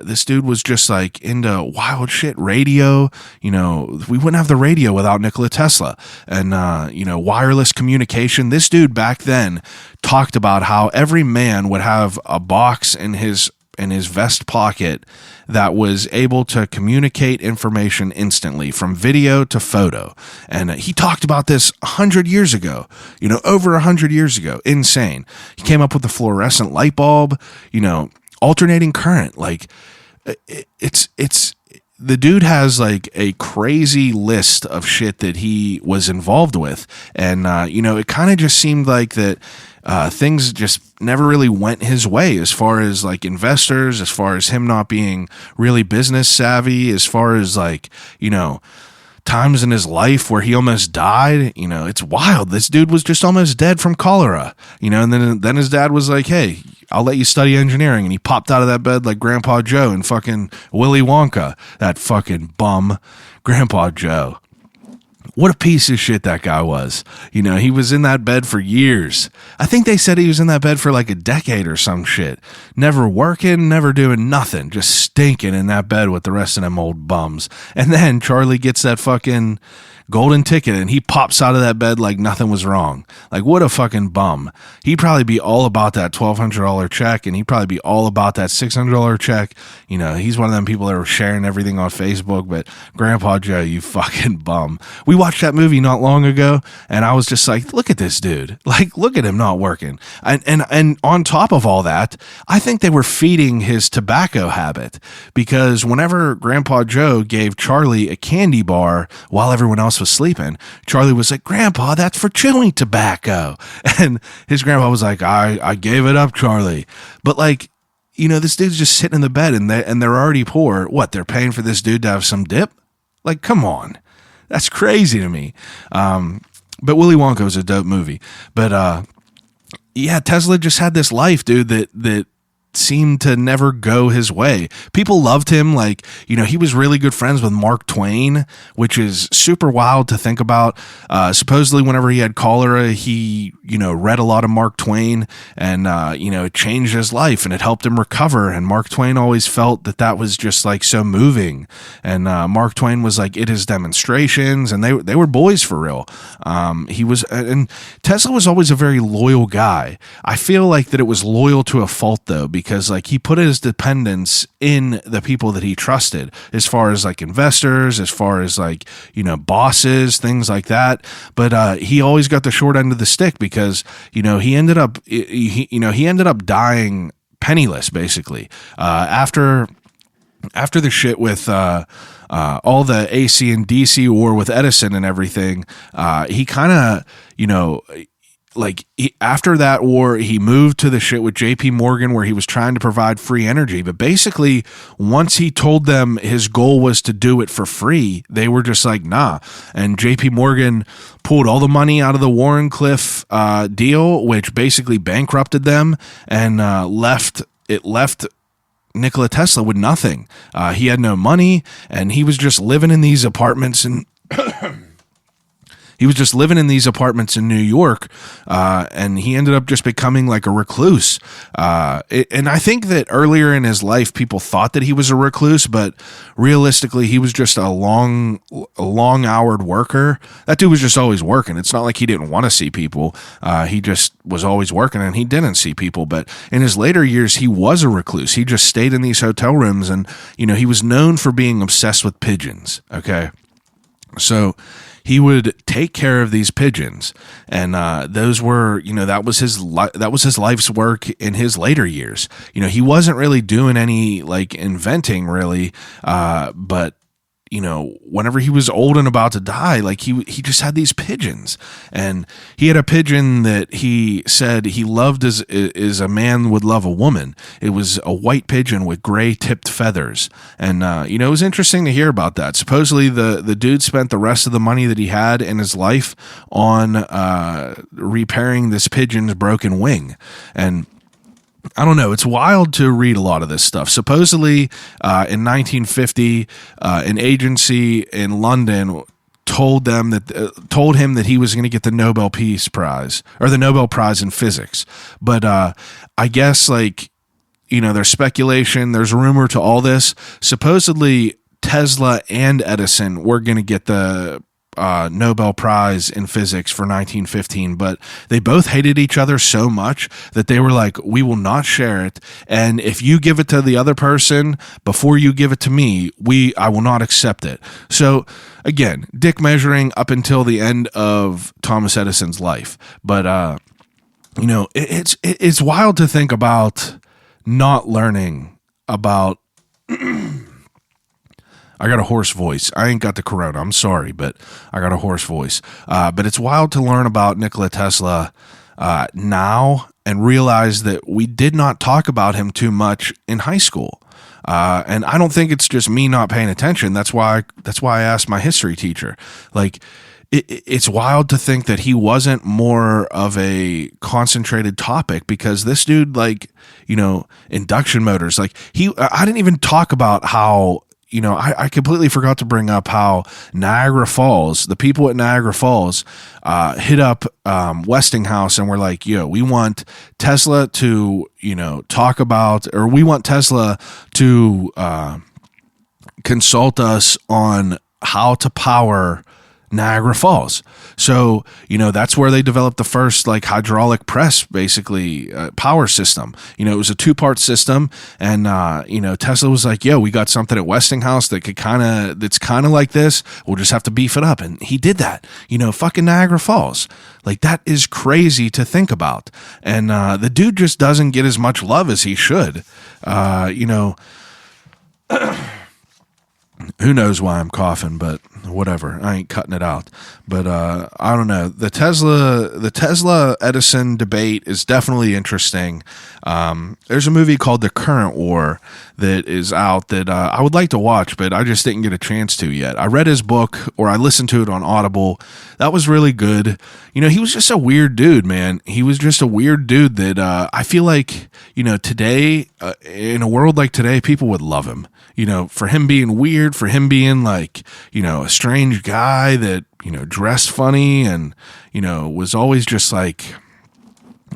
This dude was just like into wild shit. Radio, we wouldn't have the radio without Nikola Tesla. And wireless communication. This dude back then talked about how every man would have a box in his vest pocket that was able to communicate information instantly from video to photo. And he talked about this 100 years ago, over 100 years ago. Insane. He came up with the fluorescent light bulb, alternating current. Like it's the dude has like a crazy list of shit that he was involved with. And, it kind of just seemed like that things just never really went his way as far as like investors, as far as him not being really business savvy, as far as like, times in his life where he almost died. It's wild. This dude was just almost dead from cholera, and then his dad was like, hey, I'll let you study engineering. And he popped out of that bed like Grandpa Joe and fucking Willy Wonka, that fucking bum Grandpa Joe. What a piece of shit that guy was. He was in that bed for years. I think they said he was in that bed for like a decade or some shit. Never working, never doing nothing. Just stinking in that bed with the rest of them old bums. And then Charlie gets that fucking golden ticket and he pops out of that bed like nothing was wrong. Like, what a fucking bum. He'd probably be all about that $1,200 check, and he'd probably be all about that $600 check. He's one of them people that are sharing everything on Facebook, but Grandpa Joe, you fucking bum. We watched that movie not long ago, and I was just like, look at this dude. Like, look at him not working. And on top of all that, I think they were feeding his tobacco habit, because whenever Grandpa Joe gave Charlie a candy bar while everyone else was sleeping, Charlie was like, Grandpa, that's for chewing tobacco. And his grandpa was like, I gave it up, Charlie. But like, this dude's just sitting in the bed and they're already poor. What, they're paying for this dude to have some dip? Like, come on. That's crazy to me. But Willy Wonka was a dope movie. But yeah, Tesla just had this life, dude, that seemed to never go his way. People loved him. Like, he was really good friends with Mark Twain, which is super wild to think about. Supposedly whenever he had cholera, he, read a lot of Mark Twain, and, it changed his life and it helped him recover. And Mark Twain always felt that was just like so moving. And, Mark Twain was like at his demonstrations, and they were boys for real. And Tesla was always a very loyal guy. I feel like that it was loyal to a fault though, because like he put his dependence in the people that he trusted, as far as like investors, as far as like, bosses, things like that. But he always got the short end of the stick, because, he ended up dying penniless, basically. After the shit with all the AC and DC war with Edison and everything, he kind of, after that war, he moved to the shit with JP Morgan, where he was trying to provide free energy. But basically, once he told them his goal was to do it for free, they were just like, nah. And JP Morgan pulled all the money out of the Warrenclyffe deal, which basically bankrupted them, and left Nikola Tesla with nothing. He had no money, and he was just living in these apartments and He was just living in these apartments in New York, and he ended up just becoming like a recluse. And I think that earlier in his life, people thought that he was a recluse, but realistically, he was just a long-houred worker. That dude was just always working. It's not like he didn't want to see people. He just was always working, and he didn't see people. But in his later years, he was a recluse. He just stayed in these hotel rooms, and, you know, he was known for being obsessed with pigeons, okay? So he would take care of these pigeons, and those were, you know, that was his life's work in his later years. You know, he wasn't really doing any like inventing really, but whenever he was old and about to die, like he just had these pigeons, and he had a pigeon that he said he loved as a man would love a woman. It was a white pigeon with gray tipped feathers, and it was interesting to hear about that. Supposedly the dude spent the rest of the money that he had in his life on repairing this pigeon's broken wing. And I don't know. It's wild to read a lot of this stuff. Supposedly, in 1950, an agency in London told him that he was going to get the Nobel Peace Prize, or the Nobel Prize in physics. But I guess, there's speculation, there's rumor to all this. Supposedly, Tesla and Edison were going to get the Nobel Prize in physics for 1915, but they both hated each other so much that they were like, we will not share it, and if you give it to the other person before you give it to me, I will not accept it. So again, dick measuring up until the end of Thomas Edison's life. But it's wild to think about not learning about I got a hoarse voice. I ain't got the corona. I'm sorry, but I got a hoarse voice. But it's wild to learn about Nikola Tesla now and realize that we did not talk about him too much in high school. And I don't think it's just me not paying attention. That's why I asked my history teacher. It's wild to think that he wasn't more of a concentrated topic, because this dude, induction motors, I didn't even talk about how, I completely forgot to bring up how Niagara Falls, the people at Niagara Falls, hit up Westinghouse and were like, we want Tesla to, talk about, or we want Tesla to consult us on how to power Niagara Falls. So, that's where they developed the first hydraulic press, basically power system. It was a 2-part system, and Tesla was like, we got something at Westinghouse that that's kind of like this. We'll just have to beef it up. And he did that, fucking Niagara Falls. That is crazy to think about. And the dude just doesn't get as much love as he should. Who knows why I'm coughing, but whatever. I ain't cutting it out. But I don't know. The Tesla Edison debate is definitely interesting. There's a movie called The Current War that is out that I would like to watch, but I just didn't get a chance to yet. I read his book, or I listened to it on Audible. That was really good. He was just a weird dude, man. He was just a weird dude that I feel like, today, in a world like today, people would love him. For him being weird, for him being a strange guy that, dressed funny and, was always just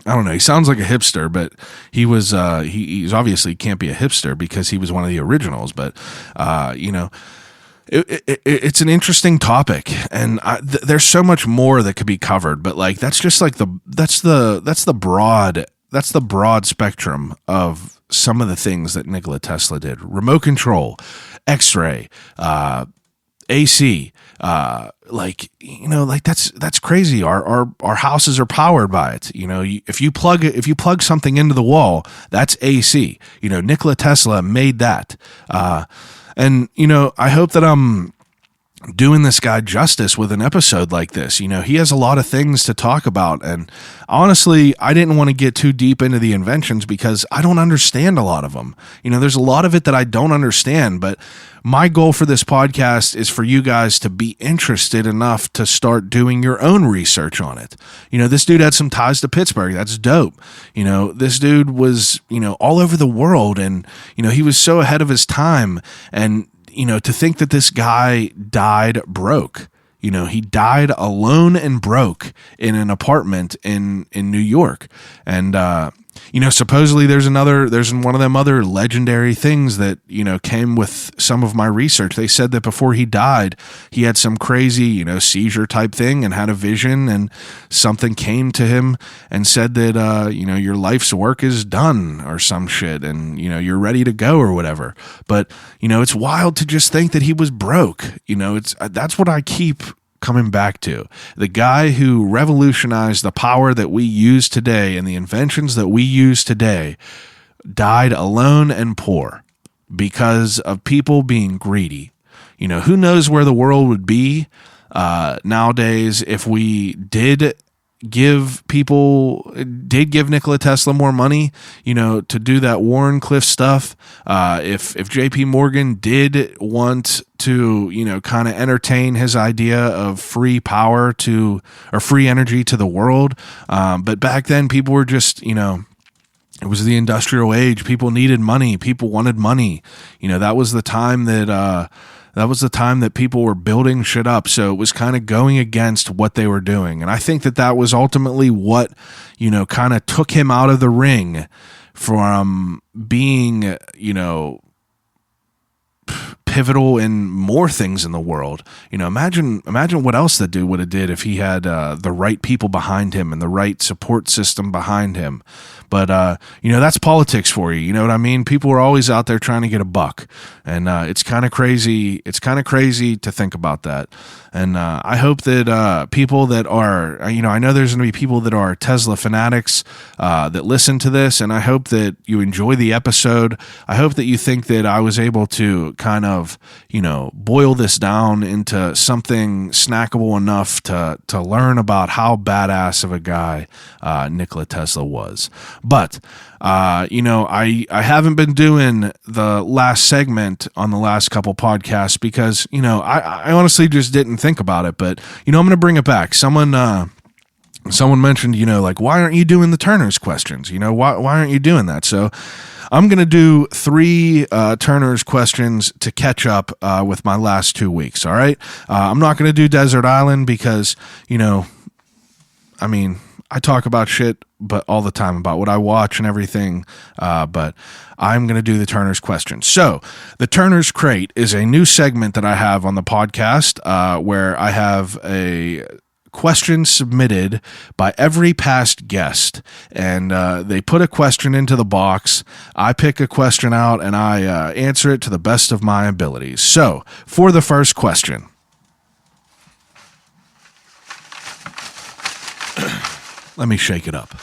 I don't know. He sounds like a hipster, but he was, he's obviously can't be a hipster because he was one of the originals, but, it's an interesting topic, and there's so much more that could be covered, but that's just that's the broad spectrum of some of the things that Nikola Tesla did. Remote control, X-ray, AC, that's crazy. Our houses are powered by it. If you plug something into the wall, that's AC. Nikola Tesla made that. And I hope that I'm doing this guy justice with an episode like this. He has a lot of things to talk about, and honestly, I didn't want to get too deep into the inventions because I don't understand a lot of them. There's a lot of it that I don't understand, but my goal for this podcast is for you guys to be interested enough to start doing your own research on it. This dude had some ties to Pittsburgh. That's dope. This dude was, all over the world, and, he was so ahead of his time. And to think that this guy died broke. He died alone and broke in an apartment in New York. And, supposedly there's one of them other legendary things that, came with some of my research. They said that before he died, he had some crazy, seizure type thing and had a vision, and something came to him and said that, your life's work is done or some shit, and, you're ready to go or whatever. But, it's wild to just think that he was broke. That's what I keep coming back to. The guy who revolutionized the power that we use today and the inventions that we use today died alone and poor because of people being greedy. who knows where the world would be nowadays if we did give Nikola Tesla more money, to do that Warncliffe stuff. If JP Morgan did want to, kind of entertain his idea of free power or free energy to the world. But back then people were just, it was the industrial age. People needed money. People wanted money. That was the time that people were building shit up. So it was kind of going against what they were doing. And I think that was ultimately what, kind of took him out of the ring from being, pivotal in more things in the world. Imagine what else that dude would have did if he had the right people behind him and the right support system behind him. But that's politics for you. You know what I mean? People are always out there trying to get a buck, and it's kind of crazy. It's kind of crazy to think about that. And I hope that people that are, I know there's going to be people that are Tesla fanatics that listen to this, and I hope that you enjoy the episode. I hope that you think that I was able to kind of, boil this down into something snackable enough to learn about how badass of a guy Nikola Tesla was. But I haven't been doing the last segment on the last couple podcasts because, I honestly just didn't think about it, but, I'm going to bring it back. Someone mentioned, why aren't you doing the Turner's questions? Why aren't you doing that? So I'm going to do 3 Turner's questions to catch up with my last 2 weeks. All right. I'm not going to do Desert Island because, I talk about shit, but all the time about what I watch and everything. But I'm going to do the Turner's question. So the Turner's Crate is a new segment that I have on the podcast where I have a question submitted by every past guest, and they put a question into the box. I pick a question out and I answer it to the best of my abilities. So for the first question, let me shake it up.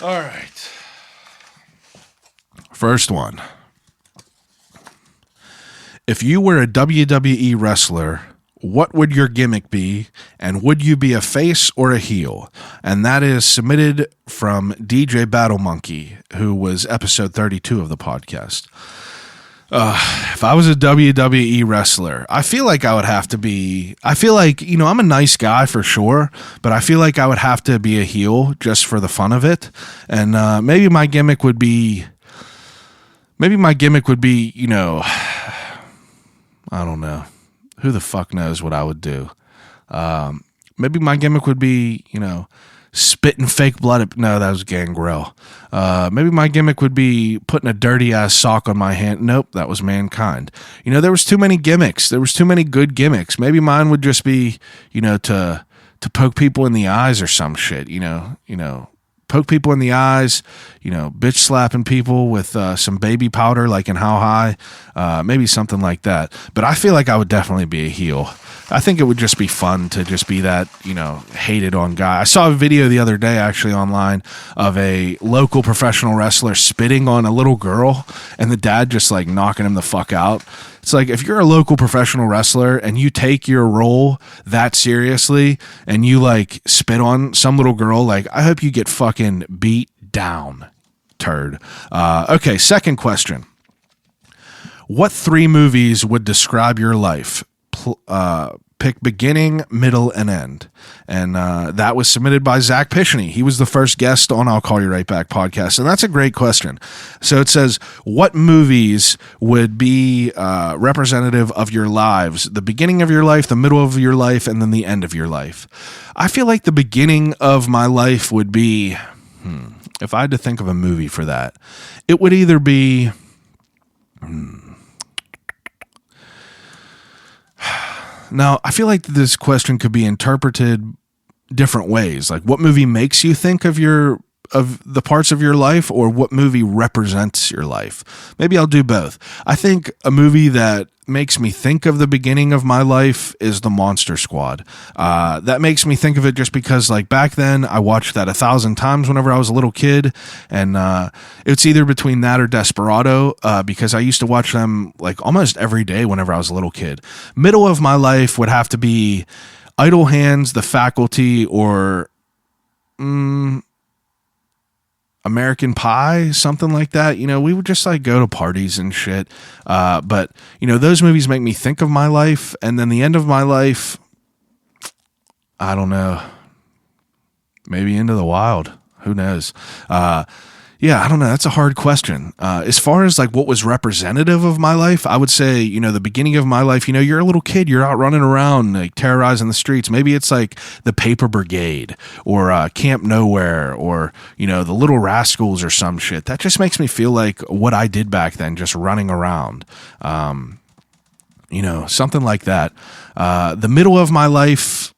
All right. First one. If you were a WWE wrestler, what would your gimmick be, and would you be a face or a heel? And that is submitted from DJ Battle Monkey, who was episode 32 of the podcast. If I was a WWE wrestler, I feel like I would have to be, I'm a nice guy for sure, but I feel like I would have to be a heel just for the fun of it. And maybe my gimmick would be, I don't know. Who the fuck knows what I would do? Maybe my gimmick would be, spitting fake blood. No, that was Gangrel. Maybe my gimmick would be putting a dirty ass sock on my hand. Nope, that was Mankind. There was too many gimmicks. There was too many good gimmicks. Maybe mine would just be, to poke people in the eyes or some shit. Poke people in the eyes. Bitch slapping people with some baby powder, like in How High. Maybe something like that. But I feel like I would definitely be a heel. I think it would just be fun to just be that, hated on guy. I saw a video the other day actually online of a local professional wrestler spitting on a little girl and the dad just like knocking him the fuck out. It's like, if you're a local professional wrestler and you take your role that seriously and you like spit on some little girl, like I hope you get fucking beat down, turd. Okay, second question. What 3 movies would describe your life? Pick beginning, middle, and end. And that was submitted by Zach Pishney. He was the first guest on I'll Call You Right Back podcast. And that's a great question. So it says, what movies would be representative of your lives? The beginning of your life, the middle of your life, and then the end of your life. I feel like the beginning of my life would be, if I had to think of a movie for that, it would either be... Now, I feel like this question could be interpreted different ways. Like, what movie makes you think of your of the parts of your life, or what movie represents your life? Maybe I'll do both. I think a movie that makes me think of the beginning of my life is The Monster Squad. That makes me think of it just because, like, back then I watched that 1,000 times whenever I was a little kid, and it's either between that or Desperado, because I used to watch them like almost every day whenever I was a little kid. Middle of my life would have to be Idle Hands, The Faculty, or American Pie, something like that. We would just like go to parties and shit. But those movies make me think of my life, and then the end of my life, I don't know, maybe Into the Wild. Who knows? Yeah, I don't know. That's a hard question. As far as like what was representative of my life, I would say, the beginning of my life, you're a little kid, you're out running around, like terrorizing the streets. Maybe it's like the Paper Brigade or Camp Nowhere or, the Little Rascals or some shit. That just makes me feel like what I did back then, just running around. Something like that. The middle of my life,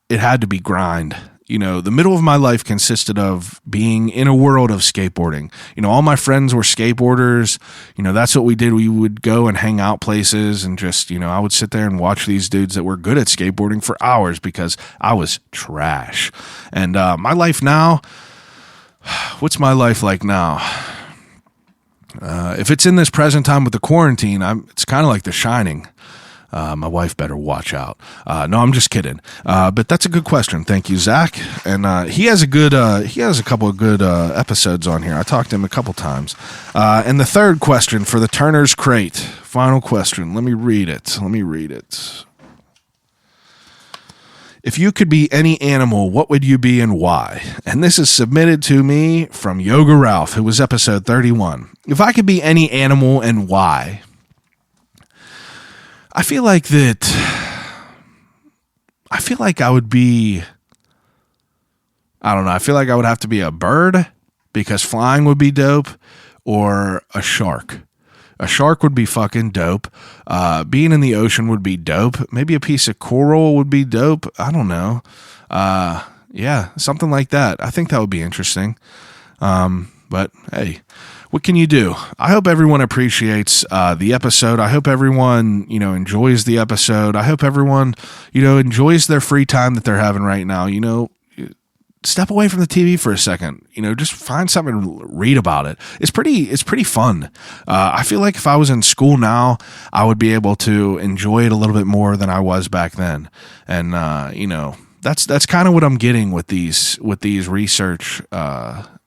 it had to be grind. The middle of my life consisted of being in a world of skateboarding. All my friends were skateboarders. That's what we did. We would go and hang out places and just, I would sit there and watch these dudes that were good at skateboarding for hours because I was trash. And my life now, what's my life like now? If it's in this present time with the quarantine, it's kind of like The Shining. My wife better watch out. No, I'm just kidding. But that's a good question. Thank you, Zach. And he has a couple of good episodes on here. I talked to him a couple times. And the third question for the Turner's Crate. Final question. Let me read it. If you could be any animal, what would you be and why? And this is submitted to me from Yoga Ralph, who was episode 31. If I could be any animal and why? I feel like I would be, I don't know. I feel like I would have to be a bird because flying would be dope, or a shark. A shark would be fucking dope. Being in the ocean would be dope. Maybe a piece of coral would be dope. I don't know. Yeah, something like that. I think that would be interesting. But hey, what can you do? I hope everyone appreciates the episode. I hope everyone, enjoys the episode. I hope everyone, enjoys their free time that they're having right now. Step away from the TV for a second. Just find something to read about it. It's pretty fun. I feel like if I was in school now, I would be able to enjoy it a little bit more than I was back then. And that's kind of what I'm getting with these research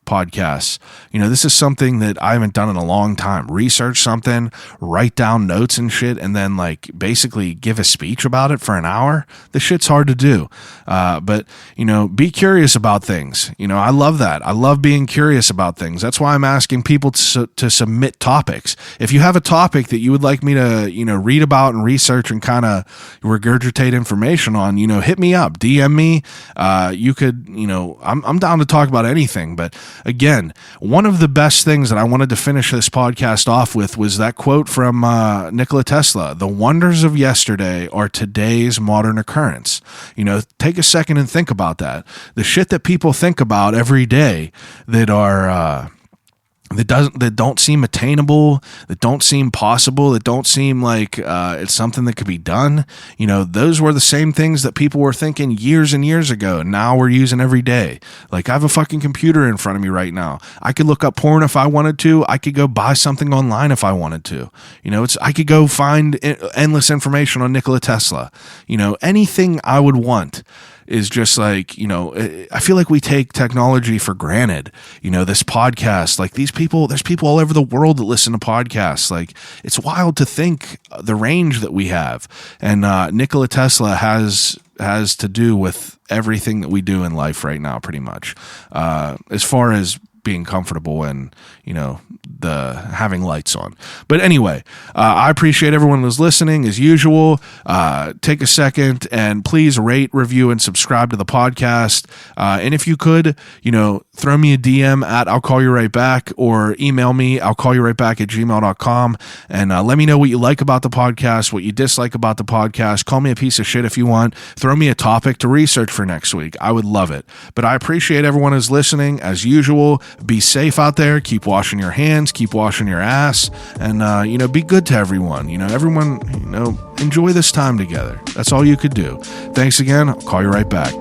podcasts. This is something that I haven't done in a long time. Research something, write down notes and shit, and then like basically give a speech about it for an hour. This shit's hard to do. But be curious about things. I love that. I love being curious about things. That's why I'm asking people to submit topics. If you have a topic that you would like me to, read about and research and kind of regurgitate information on, hit me up, DM me. You could, I'm down to talk about anything, but again, one of the best things that I wanted to finish this podcast off with was that quote from Nikola Tesla: "The wonders of yesterday are today's modern occurrence." Take a second and think about that. The shit that people think about every day that are that don't seem attainable, that don't seem possible, that don't seem like it's something that could be done. Those were the same things that people were thinking years and years ago. Now we're using every day. Like, I have a fucking computer in front of me right now. I could look up porn if I wanted to. I could go buy something online if I wanted to. I could go find endless information on Nikola Tesla. Anything I would want is just like, I feel like we take technology for granted. This podcast, like there's people all over the world that listen to podcasts. Like, it's wild to think the range that we have. And Nikola Tesla has to do with everything that we do in life right now, pretty much. As far as being comfortable and, the having lights on. But anyway, I appreciate everyone who's listening as usual. Take a second and please rate, review, and subscribe to the podcast. And if you could, throw me a DM at I'll Call You Right Back, or email me, I'll call you right back at gmail.com, and let me know what you like about the podcast, what you dislike about the podcast. Call me a piece of shit if you want. Throw me a topic to research for next week. I would love it. But I appreciate everyone who's listening as usual. Be safe out there. Keep washing your hands. Keep washing your ass. And, be good to everyone. Everyone, enjoy this time together. That's all you could do. Thanks again. I'll call you right back.